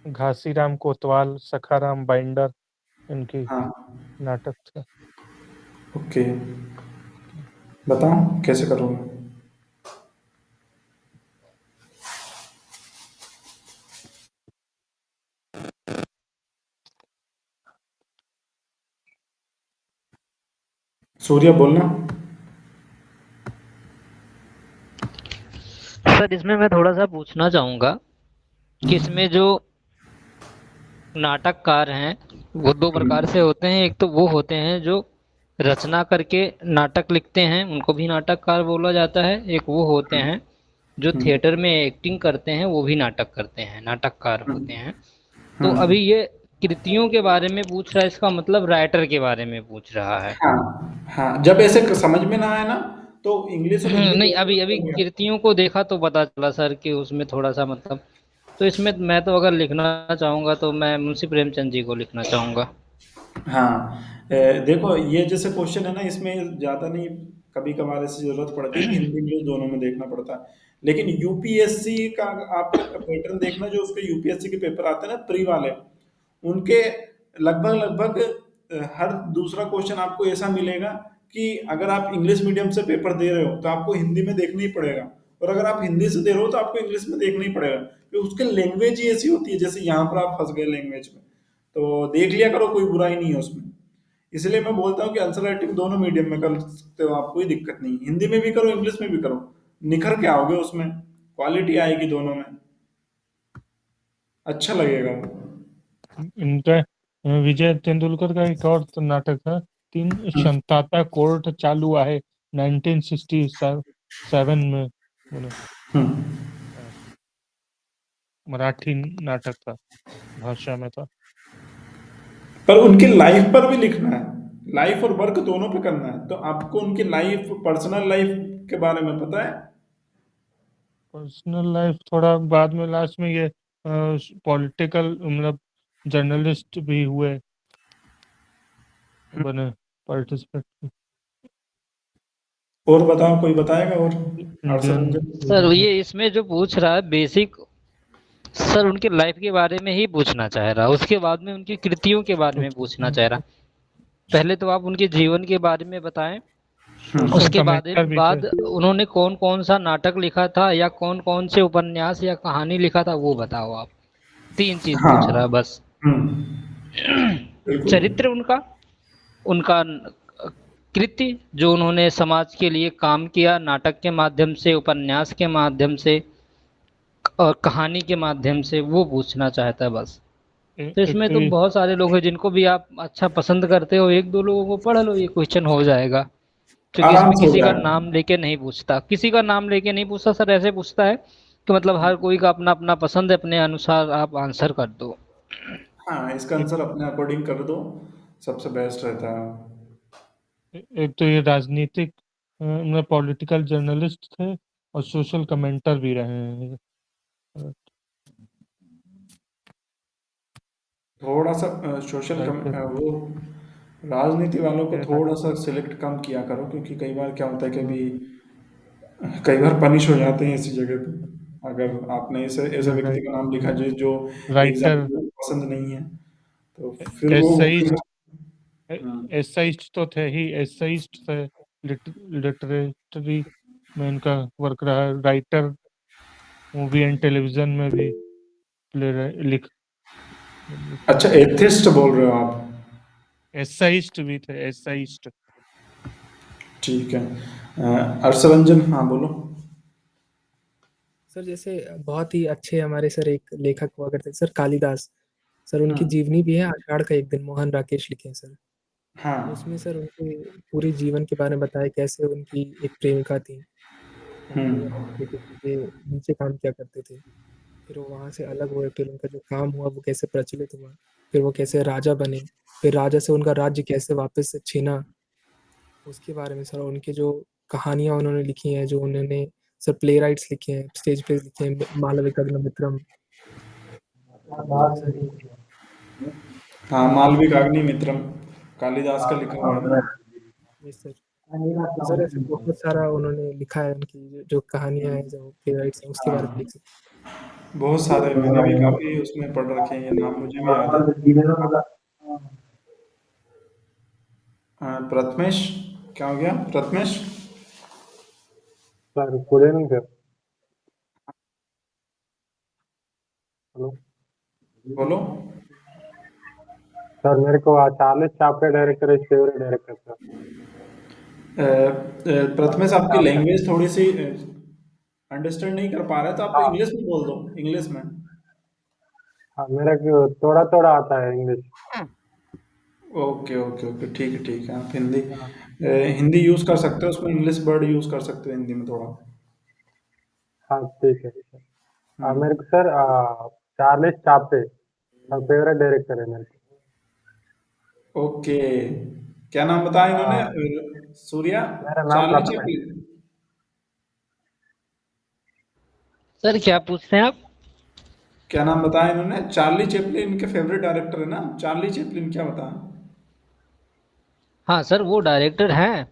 घासीराम कोतवाल, सखाराम बाइंडर, इनकी
हाँ।
नाटक थे।
ओके, बताओ कैसे करोगे? सूर्य, बोलना।
सर इसमें मैं थोड़ा सा पूछना चाहूंगा कि इसमें जो नाटककार हैं वो दो प्रकार से होते हैं। एक तो वो होते हैं जो रचना करके नाटक लिखते हैं, उनको भी नाटककार बोला जाता है। एक वो होते हैं जो थिएटर में एक्टिंग करते हैं, वो भी नाटक करते हैं, नाटककार होते हैं। तो अभी ये कृतियों के बारे में पूछ रहा है, इसका मतलब राइटर के बारे में पूछ रहा है।
हाँ, हाँ, जब ऐसे समझ में ना आए ना तो इंग्लिश और हिंदी
नहीं,
दोनों
अभी
में
अभी
पढ़िए।
कृतियों को देखा तो पता चला सर कि उसमें थोड़ा-सा मतलब, तो इसमें मैं तो अगर लिखना चाहूँगा तो मैं मुंशी प्रेमचंद जी को लिखना चाहूँगा।
हाँ, देखो ये जैसे क्वेश्चन है ना, इसमें ज़्यादा नहीं, कभी कभार ऐसी ज़रूरत पड़ती है कि हिंदी इंग्लिश दोनों में देखना पड़ता है। लेकिन यूपीएससी का आप पैटर्न देखना, जो उसके यूपीएससी के पेपर आते हैं ना प्री वाले, उनके लगभग लगभग हर दूसरा क्वेश्चन आपको ऐसा मिलेगा कि अगर आप इंग्लिश मीडियम से पेपर दे रहे हो तो आपको हिंदी में देखना ही पड़ेगा, और अगर आप हिंदी से दे रहे हो तो आपको इंग्लिश में देखना ही पड़ेगा, क्योंकि उसके लैंग्वेज ही ऐसी होती है। जैसे यहाँ पर आप फंस गए लैंग्वेज में, तो देख लिया करो, कोई बुराई नहीं है उसमें। इसलिए मैं बोलता हूँ कि आंसर राइटिंग दोनों मीडियम में कर सकते हो आप, कोई दिक्कत नहीं, हिंदी में भी करो इंग्लिश में भी करो, निखर के आओगे उसमें, क्वालिटी आएगी दोनों में, अच्छा लगेगा वो।
इनका विजय तेंदुलकर का एक और तो नाटक था, 3 शंताता कोर्ट चालू आहे 1967 में उन्हें मराठी नाटक था, भाषा में था।
पर उनकी लाइफ पर भी लिखना है, लाइफ और वर्क दोनों पे करना है, तो आपको उनकी लाइफ, पर्सनल लाइफ के बारे में पता है?
पर्सनल लाइफ थोड़ा बाद में, लास्ट में ये पॉलिटिकल मतलब जर्नलिस्ट भी हुए, बने पार्टिसिपेट
और बताओ, कोई बताएगा और?
इंडियन।
हर्षरंजन।
सर ये इसमें जो पूछ रहा है बेसिक, सर उनकी लाइफ के बारे में ही पूछना चाह रहा, उसके बाद में उनकी कृतियों के बारे में पूछना चाह रहा। पहले तो आप उनके जीवन के बारे में बताएं,
सोशल
उसके बाद
कमेंटर भी थे।
बाद उन्होंने कौन कौन सा नाटक लिखा था या कौन कौन से उपन्यास या कहानी लिखा था, वो बताओ आप। 3 चीज पूछ रहा है
हाँ।
बस।
बिल्कुल।
चरित्र उनका, उनका कृति जो उन्होंने समाज के लिए काम किया, नाटक के माध्यम से, उपन्यास के माध्यम से और कहानी के माध्यम से, वो पूछना चाहता है बस। तो
एक
इसमें
तो
तो
ये
बहुत सारे लोग हैं जिनको भी आप अच्छा पसंद करते हो, एक दो लोगों को पढ़ लो, ये क्वेश्चन हो जाएगा। क्योंकि
आराम
इसमें
से हो
किसी का
जाएगा।
नाम लेके नहीं पूछता, किसी का नाम लेके नहीं पूछता सर, ऐसे पूछता है कि मतलब हर कोई का अपना अपना पसंद है, अपने अनुसार आप आंसर कर दो।
हाँ, इसका
एक,
आंसर अपने अकॉर्डिंग कर दो, सबसे बेस्ट रहता है।
एक तो ये राजनीतिक मतलब पॉलिटिकल जर्नलिस्ट थे और सोशल कमेंटर भी रहे हैं।
थोड़ा सा सोशल
राइटर
वो राजनीति वालों को
थे,
थोड़ा सा सिलेक्ट कम किया करो, क्योंकि कई बार क्या होता है कि अभी कई बार पनिश हो जाते हैं ऐसी जगह पे, अगर आपने ऐसे ऐसे व्यक्ति का नाम लिखा जो जो एग्जाम
राइटर
में पसंद नहीं है, तो फिर वो
एसाइस्ट,
हम्म,
एसाइस्ट तो थे ही, एसाइस्ट थे, लिटरेटरी में इनका वर्क रहा, राइटर मूवी एंड टेलीविजन में भी प्ले लिख
अच्छा, एथिस्ट बोल रहे हो आप?
एसाइस्ट भी थे, एसाइस्ट।
ठीक है। हर्षरंजन, हाँ बोलो।
सर जैसे बहुत ही अच्छे हमारे सर एक लेखक हुआ करते थे सर, कालिदास। सर उनकी
हाँ।
जीवनी भी है, आषाढ़ का एक दिन, मोहन राकेश लिखे हैं सर।
हाँ।
तो उसमें सर उनके पूरे जीवन के बारे में बताया, कैसे उनकी एक प्रेमिका थी, वो अपने
हम्म।
बेटे के नीचे काम किया करते थे। फिर वो वहाँ से अलग हुए, फिर उनका जो काम हुआ वो कैसे प्रचलित हुआ, फिर वो कैसे राजा बने, फिर राजा से उनका राज्य कैसे वापस से छीना, उसके बारे में सर। उनके जो कहानियाँ उन्होंने लिखी हैं, जो उन्होंने सर प्ले राइट्स लिखे हैं, स्टेज प्लेस लिखे हैं, मालविकाग्निमित्रम, तो सर
हाँ, मालविकाग्निमित्रम कालिदास का लिखा हुआ है ना।
ये सर, तो सर ऐसे बहुत सारा उन्होंने लिखा है, उनकी जो कहानियाँ हैं, जो प्ले राइट्स हैं, उसके बारे में लिख सकते
बहुत सारे मैंने भी काफी उसमें पढ़ रखे हैं, ये नाम मुझे भी याद है। प्रथमेश, क्या हो गया Prathamesh?
Sir good evening sir. Hello
बोलो।
सर, मेरे को Charles Chaplin director is favourite director sir.
Prathamesh, आपकी लैंग्वेज थोड़ी सी अंडरस्टैंड नहीं कर पा रहे, तो आप
हाँ
इंग्लिश में बोल दो, इंग्लिश में।
हाँ, मेरे को थोड़ा थोड़ा आता है इंग्लिश।
ओके ओके ओके, ठीक है, आप हिंदी
हाँ
हिंदी यूज़ कर सकते हो, उसमें इंग्लिश वर्ड यूज़ कर सकते हो हिंदी में थोड़ा।
हाँ, ठीक है सर। मेरे
हम्म।
को सर चार्लिस चापे फेवरेट डायरेक्टर है मेरे को।
ओके, क्या नाम बताया इन्होंने?
हाँ,
सूर्या?
मेरा नाम
चार्ली
प्रथमेश।
चैपलिन?
सर क्या पूछ रहे हैं आप?
क्या नाम बताया इन्होंने? चार्ली चैपलिन इनके फेवरेट डायरेक्टर है ना? चार्ली चैपलिन क्या बताया?
हाँ सर, वो डायरेक्टर हैं।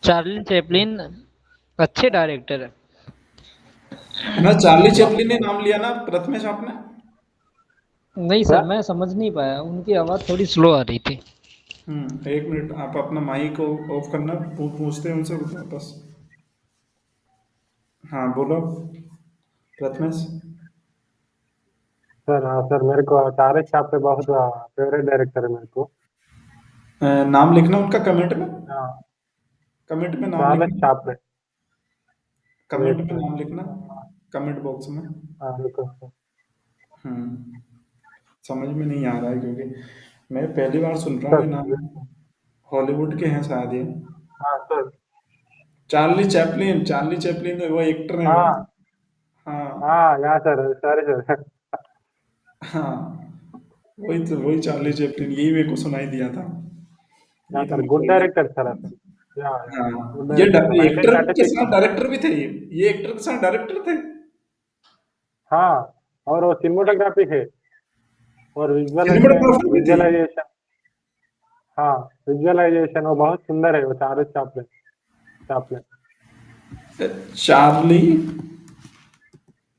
चार्ली चैपलिन अच्छे डायरेक्टर है।
ना, चार्ली चैपलिन ने नाम लिया ना प्रथमेश आपने?
नहीं
क्या?
सर, मैं समझ नहीं पाया, उनकी आवाज़ थोड़ी स्लो आ रही थी।
एक मिनट, आप अपना माइक को ऑफ करना, पूछते हैं उनसे बस। हाँ बोलो प्रथमेश।
सर हाँ सर, मेरे को चार्लिस चापे बहुत फेवरेट डायरेक्टर है मेरे को।
नाम लिखना उनका कमेंट में।
हाँ,
कमेंट में नाम
चार्लिस
लिखना।
चापे।
कमेंट
वेट
में
सर।
नाम लिखना, कमेंट बॉक्स में।
हाँ, रुको सर।
हम्म समझ में नहीं आ रहा है क्योंकि मैं पहली बार सुन रहा हूँ
सर
ये नाम। हॉलीवुड के हैं शायद ये।
हाँ sir.
Charlie Chaplin, Charlie Chaplin वो एक्टर है वो।
हाँ
हाँ
हाँ, यहाँ सर, सॉरी सर।
हाँ, वही चार्ली चैपलिन, यही मेरे को सुनाई दिया था।
यहाँ
यही तो
सर,
मैं
गुड
बोल
डायरेक्टर
रहा
सर
था।
सर। या
हाँ,
गुड
ये
डायरेक्टर सर
एक्टर के
1936
साथ
में।
डायरेक्टर भी थे ये एक्टर के साथ डायरेक्टर थे।
हाँ, और वो सिनेमाटोग्राफी है और
सिनेमाटोग्राफर भी थे।
विजुअलाइजेशन। हाँ, विजुअलाइजेशन वो बहुत सुंदर है वो Charles Chaplin. Chaplin.
Charlie,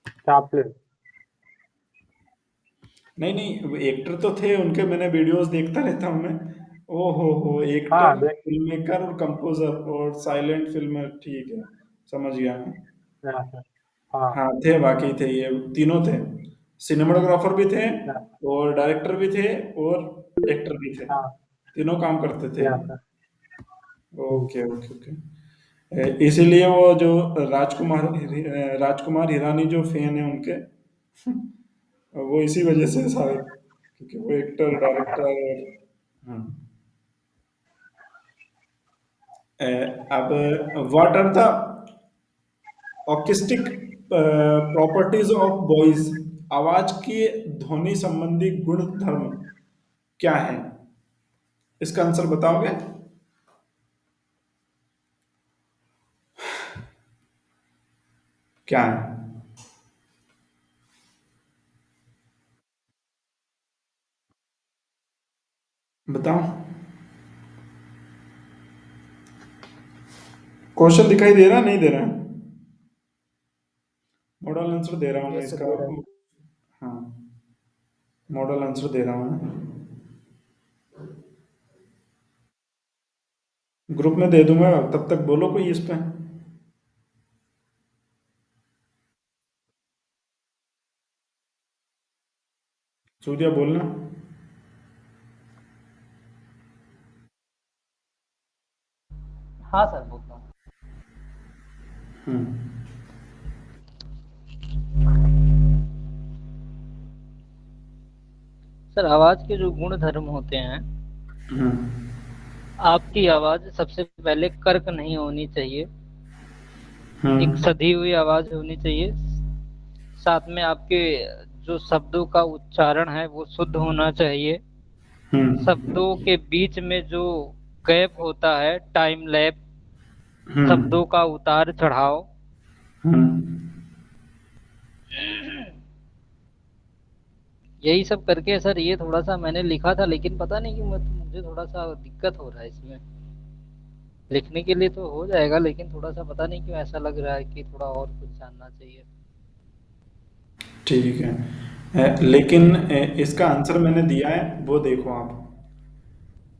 Chaplin.
नहीं नहीं, वो एक्टर तो थे उनके, मैंने वीडियोस देखता रहता हूँ मैं। ओ हो, एक्टर,
हाँ देख।
फिल्म मेकर और कंपोजर और साइलेंट फिल्म, ठीक है, समझ गया मैं।
यहाँ सर। हाँ।
हाँ थे, बाकी थे, ये तीनों थे। सिनेमाटोग्राफर भी थे
यहाँ।
और डायरेक्टर भी थे और एक्टर भी थे।
हाँ।
तीनों काम करते थे।
यहाँ sir. Hmm.
Okay okay okay. इसीलिए वो जो राजकुमार हिरानी जो फैन है उनके, वो इसी वजह से शायद, क्योंकि वो एक्टर डायरेक्टर और हम्म। अब what are the acoustic properties of voice? आवाज की ध्वनि संबंधी गुण धर्म क्या है? इसका आंसर बताओगे? क्या है? बताओ। क्वेश्चन दिखाई दे रहा, नहीं दे रहा? मॉडल आंसर दे रहा हूँ मैं
यस सर,
इसका।
दे रहा है।
हाँ, मॉडल आंसर दे रहा हूँ मैं, ग्रुप में दे दूंगा, तब तक बोलो कोई इस पे। सूर्या बोलना।
हाँ सर, बोलता हूँ।
हम्म
सर, आवाज़ के जो गुण धर्म होते हैं,
हम्म
आपकी आवाज़ सबसे पहले कर्क नहीं होनी चाहिए, एक
हम्म
सधी हुई आवाज़ होनी चाहिए। साथ में आपके जो शब्दों का उच्चारण है वो शुद्ध होना चाहिए।
हम्म
शब्दों के बीच में जो गैप होता है, टाइम लैप, शब्दों
हम्म
का उतार चढ़ाव,
हम्म
यही सब करके सर, ये थोड़ा सा मैंने लिखा था, लेकिन पता नहीं क्यों मुझे थोड़ा सा दिक्कत हो रहा है इसमें। लिखने के लिए तो हो जाएगा, लेकिन थोड़ा सा पता नहीं क्यों ऐसा लग रहा है कि थोड़ा और कुछ जानना चाहिए।
ठीक है। लेकिन इसका आंसर मैंने दिया है, वो देखो आप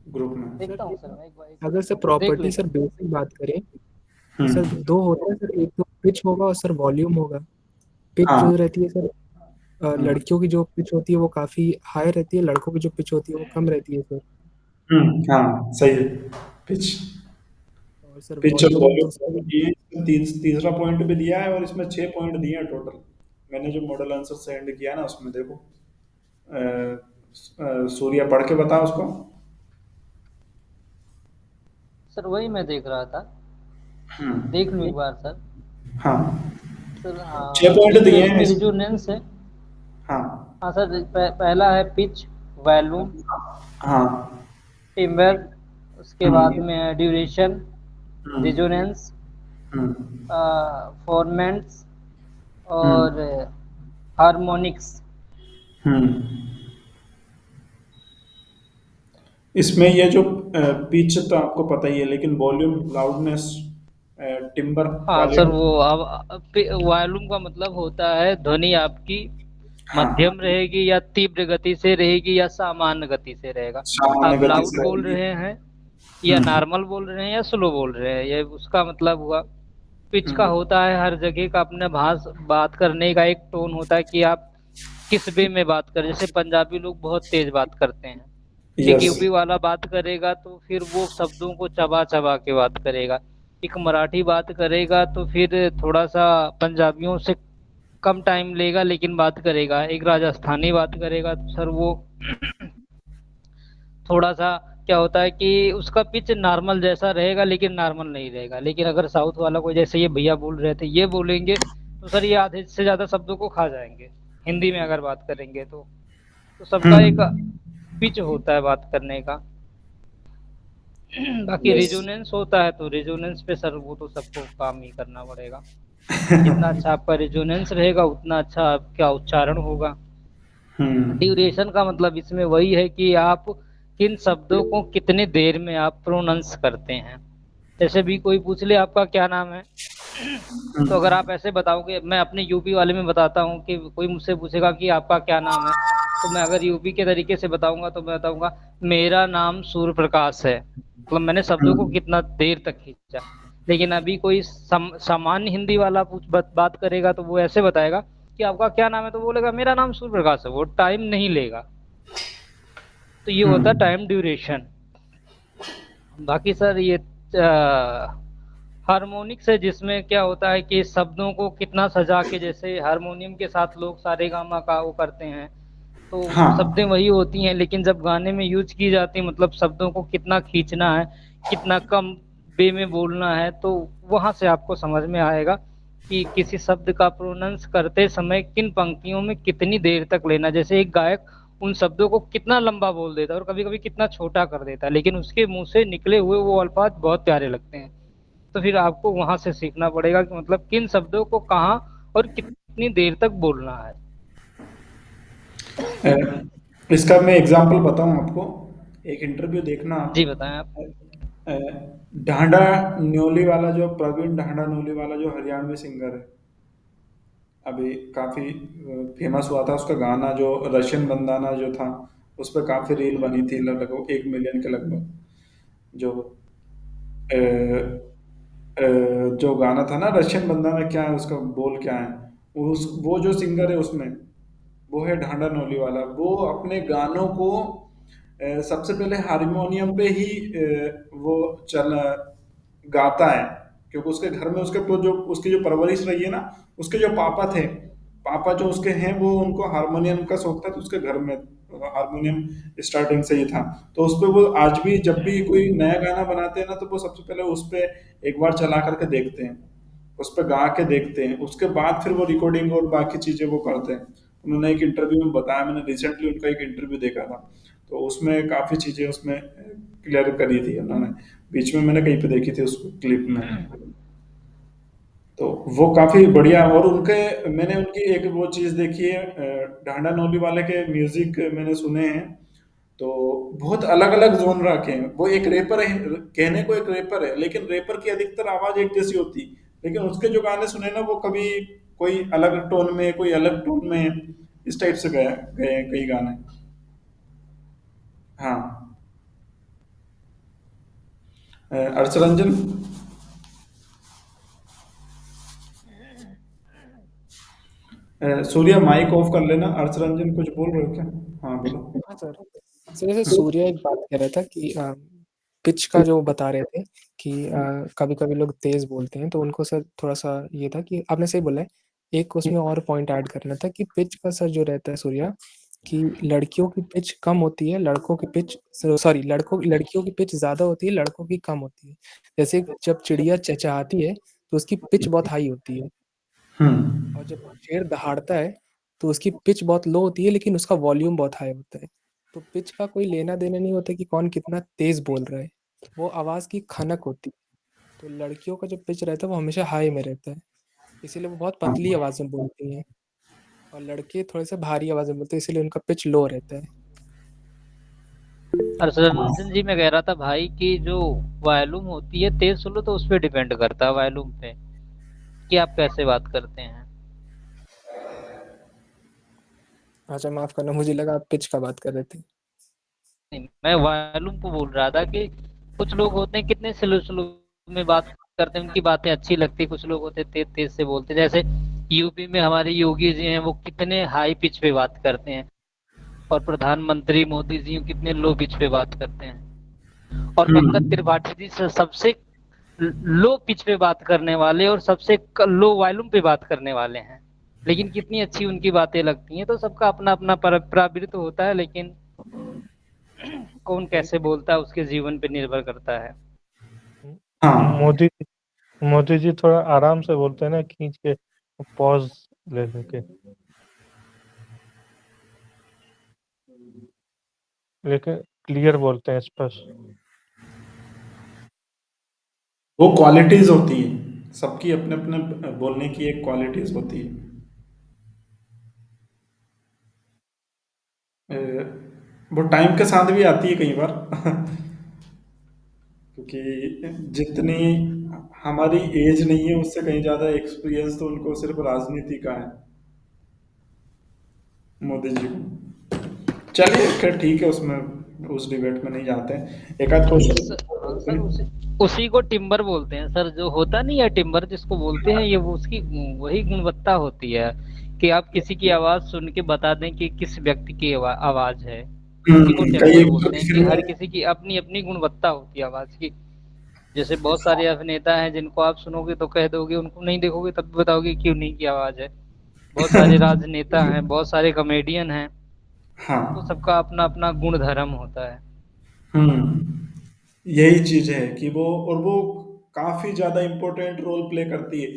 ग्रुप में।
सर
देखता हूँ सर, मैं एक
अगर सर
बार देख
प्रॉपर्टी
लेता
सर
हूँ।
बेसिक बात करें तो सर
हम्म
दो होता है सर, एक तो पिच होगा और सर वॉल्यूम होगा। पिच
हाँ
जो रहती है सर,
हम्म
लड़कियों की जो पिच होती है वो काफ़ी हाई रहती है, लड़कों की जो पिच होती है वो कम रहती है सर।
हाँ सही है। पिच,
और सर
पिच और
वॉल्यूम तो
वॉल्यूम
सर,
दिए, तीसरा पॉइंट भी दिया है और इसमें 6 पॉइंट दिए हैं टोटल। मैंने जो मॉडल आंसर सेंड किया ना उसमें देखो, सूर्या पढ़ के बता उसको।
सर वही मैं देख रहा था, देख लूँ एक बार सर।
हाँ,
सर
6 पॉइंट
एक तो
दिए हैं
इसमें रिजोनेंस है।
हाँ
हाँ सर, पहला है पिच, वॉल्यूम,
हाँ।
टिम्बर, उसके बाद
हम्म
में है ड्यूरेशन,
हम्म
रिजोनेंस,
हम्म
फॉर्मेंट्स
हम्म
और हार्मोनिक्स।
हम्म। इसमें ये जो पिच तो आपको पता ही है, लेकिन वॉल्यूम, लाउडनेस, टिम्बर,
हाँ सर,
क्वालिटी।
वो अब वॉल्यूम का मतलब होता है ध्वनि आपकी
हाँ,
मध्यम रहेगी या तीव्र गति से रहेगी या सामान्य गति से रहेगा।
सामान्य
आप
गति
लाउड
से
बोल
रहेगी।
रहे हैं या
हम्म
नॉर्मल बोल रहे हैं या स्लो बोल रहे हैं, ये उसका मतलब हुआ। पिच का
हम्म
होता है हर जगह का अपने बात करने का एक टोन होता है कि आप किस वे में बात करें। जैसे पंजाबी लोग बहुत तेज बात करते हैं, एक
यस।
यूपी वाला बात करेगा तो फिर वो शब्दों को चबा चबा के बात करेगा, एक मराठी बात करेगा तो फिर थोड़ा सा पंजाबियों से कम टाइम लेगा लेकिन बात करेगा, एक राजस्थानी बात करेगा तो सर वो थोड़ा सा क्या होता है कि उसका पिच नॉर्मल जैसा रहेगा लेकिन नॉर्मल नहीं रहेगा। लेकिन अगर साउथ वाला कोई, जैसे ये भैया बोल रहे थे, ये बोलेंगे तो सर ये आधे से ज्यादा शब्दों को खा जाएंगे हिंदी में अगर बात करेंगे तो सबका एक
हम्म।
पिच होता है बात करने का। बाकी
यस।
रेजोनेंस होता है तो रेजोनेंस पे सर वो तो सबको काम ही करना पड़ेगा। जितना अच्छा आपका रेजोनेंस रहेगा उतना अच्छा आपका उच्चारण होगा।
हम्म
ड्यूरेशन का मतलब इसमें वही है कि आप किन शब्दों को कितने देर में आप प्रोनाउंस करते हैं। जैसे भी कोई पूछ ले आपका क्या नाम है, तो अगर आप ऐसे बताओगे, मैं अपने यूपी वाले में बताता हूँ कि कोई मुझसे पूछेगा कि आपका क्या नाम है, तो मैं अगर यूपी के तरीके से बताऊंगा तो मैं बताऊंगा मेरा नाम सूर्य प्रकाश है, मतलब मैंने शब्दों को
हम्म
कितना देर तक खींचा। लेकिन अभी कोई सामान्य हिंदी वाला बात करेगा तो वो ऐसे बताएगा कि आपका क्या नाम है, तो बोलेगा मेरा नाम सूर्य प्रकाश है, वो टाइम नहीं लेगा। तो ये होता है
हम्म।
Time duration. बाकी सर ये हारमोनिक्स है, जिसमें क्या होता है कि शब्दों को कितना सजा के, जैसे हारमोनियम के साथ लोग सारे गामा का वो करते हैं, तो शब्दें
हाँ।
वही होती हैं लेकिन जब गाने में यूज की जाती है मतलब शब्दों को कितना खींचना है, कितना कम वे में बोलना है, तो वहां से आपको समझ में आएगा कि किसी शब्द का प्रोनाउंस करते समय किन पंक्तियों में कितनी देर तक लेना। जैसे एक गायक उन शब्दों को कितना लंबा बोल देता है और कभी कभी कितना छोटा कर देता है, लेकिन उसके मुंह से निकले हुए वो अल्फाज बहुत प्यारे लगते हैं। तो फिर आपको वहां से सीखना पड़ेगा कि मतलब किन शब्दों को कहाँ और कितनी देर तक बोलना है।
अ, इसका मैं एग्जांपल बताऊं आपको, एक इंटरव्यू देखना
जी
आप।
बताएं आप।
अ, ढांडा न्योली वाला, जो प्रवीण ढांडा न्योली वाला जो हरियाणवी सिंगर है, अभी काफी फेमस हुआ था उसका गाना, जो रशियन बंदाना जो था, उस पर काफी रील बनी थी, लगभग 1 मिलियन के लगभग। जो अ, जो गाना था ना रशियन बंदाना, क्या है उसका बोल क्या है, वो जो सिंगर है उसमें, वो है ढांडा नोली वाला। वो अपने गानों को सबसे पहले हारमोनियम पे ही वो चल गाता है, क्योंकि उसके घर में उसके जो उसकी जो परवरिश रही है ना, उसके जो पापा थे, पापा जो उसके हैं, वो उनको हारमोनियम का शौक था, तो उसके घर में हारमोनियम स्टार्टिंग से ही था। तो उस पे वो आज भी जब भी कोई नया गाना बनाते हैं ना, तो वो सबसे पहले उस पे एक बार चला करके देखते हैं, उस पे गा के देखते हैं, उसके बाद फिर वो रिकॉर्डिंग और बाकी चीजें वो करते हैं। उन्होंने एक इंटरव्यू में बताया, मैंने रिसेंटली उनका एक इंटरव्यू देखा था, तो उसमें काफी चीजें उसमें क्लियर करी थी उन्होंने, बीच में मैंने कहीं पे देखी थी उस क्लिप में। तो वो काफी बढ़िया। और उनके, मैंने उनकी एक वो चीज देखी है, ढांडा नोली वाले के म्यूजिक मैंने सुने हैं, तो बहुत अलग अलग जोनरा के हैं। वो एक रैपर है, कहने को एक रैपर है, लेकिन रैपर की अधिकतर आवाज एक जैसी होती, लेकिन उसके जो गाने सुने ना, वो कभी कोई अलग टोन में, कोई अलग टोन में, इस टाइप से गए गए हैं कई गाने। हाँ। अर्षरंजन, सूर्या माइक ऑफ कर लेना। अर्षरंजन कुछ बोल रहे हो क्या? हाँ बोलो।
हाँ सर। सर जैसे सूर्या एक बात कह रहा था कि पिच का जो बता रहे थे कि कभी कभी लोग तेज बोलते हैं, तो उनको सर थोड़ा सा ये था कि आपने सही बोला है। एक उसमें और पॉइंट ऐड करना था कि पिच का सर जो रहता है सूर्या, कि लड़कियों की पिच कम होती है, लड़कों की पिच लड़कियों की पिच ज़्यादा होती है, लड़कों की कम होती है। जैसे जब चिड़िया चहचहाती है तो उसकी पिच बहुत हाई होती है, और जब शेर दहाड़ता है तो उसकी पिच बहुत लो होती है लेकिन उसका वॉल्यूम बहुत हाई होता है। तो पिच का कोई लेना देना नहीं होता कि कौन कितना तेज बोल रहा है, वो आवाज़ की खनक होती है। तो लड़कियों का जो पिच रहता है वो हमेशा हाई में रहता है, इसीलिए वो बहुत पतली आवाज़ में बोलती हैं, और लड़के थोड़े से भारी आवाज़ में बोलते हैं, इसीलिए उनका पिच लो रहता है।
और रंजन जी, मैं कह रहा था भाई कि जो वॉल्यूम होती है तेज स्लो, तो उस पर डिपेंड करता है वॉल्यूम पे कि आप कैसे बात करते हैं।
अच्छा, माफ़ करना, मुझे लगा आप पिच का बात कर रहे थे।
नहीं, मैं वॉल्यूम को बोल रहा था कि कुछ लोग होते हैं कितने स्लो स्लो में बात करते हैं, उनकी बातें अच्छी लगती है। कुछ लोग होते हैं तेज तेज से बोलते हैं, जैसे यूपी में हमारे योगी जी हैं, वो कितने हाई पिच पे बात करते हैं, और प्रधानमंत्री मोदी जी कितने लो पिच पे बात करते हैं। और पंकज त्रिपाठी जी सबसे लो पिच पे बात करने वाले और सबसे लो वॉल्यूम पे बात करने वाले हैं, लेकिन कितनी अच्छी उनकी बातें लगती हैं। तो सबका अपना अपना प्रवृत्ति होता है, लेकिन कौन कैसे बोलता है उसके जीवन पे निर्भर करता है।
मोदी मोदी जी थोड़ा आराम से बोलते हैं ना, खींच के पॉज ले लेके, लेकिन क्लियर बोलते हैं, स्पष्ट।
वो क्वालिटीज होती है, सबकी अपने अपने बोलने की एक क्वालिटीज होती है। वो टाइम के साथ भी आती है कई बार क्योंकि जितनी हमारी एज नहीं है उससे कहीं ज्यादा एक्सपीरियंस तो उनको सिर्फ राजनीति का है, मोदी जी को। चलिए खैर ठीक है, उसमें उस डिबेट में नहीं जाते हैं। एक आध
हाँ सर,
क्वेश्चन।
उसी को टिम्बर बोलते हैं सर, जो होता नहीं है टिम्बर जिसको बोलते हैं, ये वो उसकी वही गुणवत्ता होती है कि आप किसी की आवाज सुन के बता दें कि किस व्यक्ति की आवाज है। उसी को
कई
टिम्बर
एक्टर
बोलते
की
हैं कि
फिल्में।
हर किसी की अपनी अपनी गुणवत्ता होती है आवाज की। जैसे बहुत सारे अभिनेता हैं जिनको आप सुनोगे तो कह दोगे, उनको नहीं देखोगे तब भी बताओगे क्यों नहीं की आवाज है। बहुत सारे राजनेता हैं, बहुत सारे कॉमेडियन हैं, तो
हाँ।
सबका अपना अपना गुण धर्म होता है।
यही चीज है कि वो काफी ज्यादा इम्पोर्टेंट रोल प्ले करती है।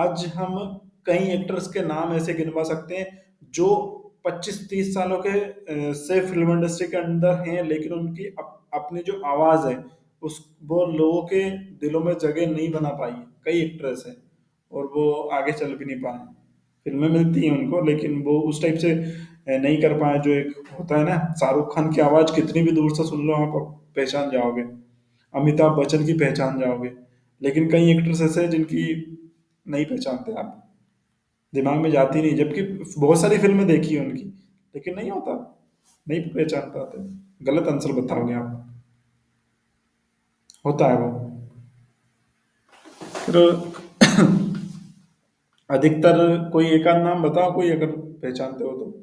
आज हम कई एक्टर्स के नाम ऐसे गिनवा सकते हैं जो 25-30 सालों के से फिल्म इंडस्ट्री के अंदर हैं, लेकिन उनकी अपनी जो आवाज है उस वो लोगों के दिलों में जगह नहीं बना पाई। कई एक्ट्रेस हैं और वो आगे चल भी नहीं पाए। फिल्में मिलती हैं उनको लेकिन वो उस टाइप से नहीं कर पाए। जो एक होता है ना, शाहरुख खान की आवाज कितनी भी दूर से सुन लो आप पहचान जाओगे, अमिताभ बच्चन की पहचान जाओगे। लेकिन कई एक्टर्स ऐसे हैं जिनकी नहीं पहचानते आप, दिमाग में जाती नहीं, जबकि बहुत सारी फिल्में देखी है उनकी, लेकिन नहीं होता, नहीं पहचान पाते। गलत आंसर बताओगे आप, होता है वो। फिर अधिकतर कोई एक आध नाम बताओ, कोई अगर पहचानते हो तो।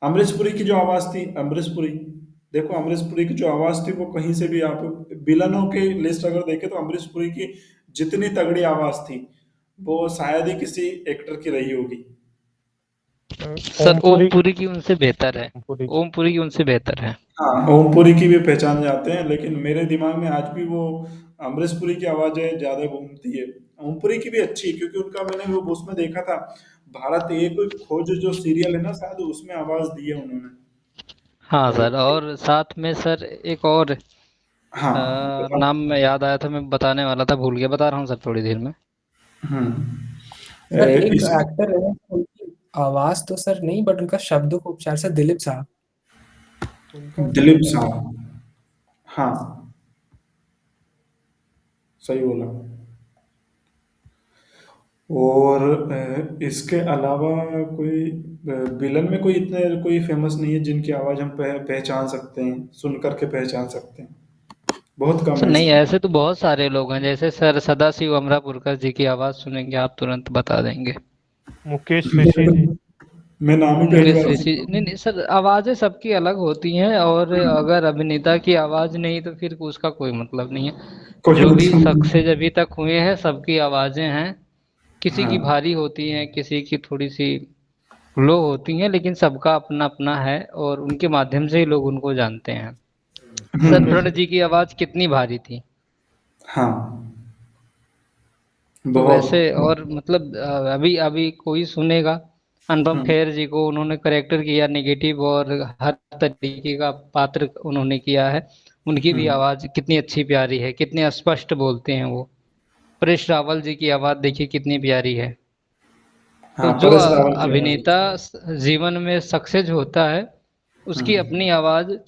अमरीश पुरी की जो आवाज थी, अमरीश पुरी, देखो अमरीश पुरी की जो आवाज थी वो कहीं से भी आप विलनों के लिस्ट अगर देखें तो अमरीश पुरी की जितनी तगड़ी आवाज थी वो शायद ही किसी एक्टर की रही होगी।
सर ओम
ओमपुरी
पुरी की उनसे बेहतर है,
ओमपुरी
ओम पुरी की उनसे बेहतर है।
हाँ, ओमपुरी की भी पहचान जाते हैं, लेकिन मेरे दिमाग में आज भी वो अमरीश पुरी की आवाजें ज्यादा घूमती है। ओमपुरी की भी अच्छी है क्योंकि उनका मैंने वो उसमें देखा था, भारत एक खोज जो सीरियल है ना, शायद उसमें आवाज दी है उन्होंने।
हाँ सर, और साथ में सर एक और
हाँ।
नाम में याद आया था, मैं बताने वाला था, भूल गया, बता रहा हूँ सर थोड़ी देर में।
सर एक
इस
एक्टर है, उनकी आवाज तो सर नहीं, बट उनका शब्दों को उपचार, सर दिलीप साहब, उनका जो
दिलीप
है,
साहब, हाँ सही बोला। और इसके अलावा कोई विलन में कोई इतने कोई फेमस नहीं है जिनकी आवाज हम पहचान सकते हैं, सुन करके पहचान सकते हैं, बहुत कम
सर
है
नहीं,
ऐसे।
ऐसे तो बहुत सारे लोग हैं, जैसे सर सदाशिव अमरापुरकर जी की आवाज सुनेंगे आप तुरंत बता देंगे।
मुकेश ऋषि जी।
मैं नाम ही पहली
मुकेश
बार
ऋषि,
सुन।
नहीं नहीं सर, आवाजें सबकी अलग होती हैं, और अगर अभिनेता की आवाज नहीं तो फिर उसका कोई मतलब नहीं है।
कोई
जो भी
मतलब नहीं।
सक्सेस अभी तक हुए हैं सबकी आवाजें हैं, किसी की
हाँ।
भारी होती हैं, किसी की थोड़ी सी लो होती हैं, लेकिन सबका अपना अपना है और उनके माध्यम से ही लोग उनको जानते हैं। सर प्रण जी की आवाज कितनी भारी थी।
हाँ
तो वैसे
बहुत।
और मतलब अभी अभी कोई सुनेगा अनुपम खेर जी को, उन्होंने करेक्टर किया नेगेटिव और हर तरीके का पात्र उन्होंने किया है। उनकी भी आवाज कितनी अच्छी प्यारी है, कितने स्पष्ट बोलते हैं वो। परेश रावल जी की आवाज देखिए कितनी प्यारी है। तो
हाँ
जो
परेश रावल की आवाज
अभिनेता
अच्छी है।
जीवन में सक्सेस होता है, उसकी अपनी आवाज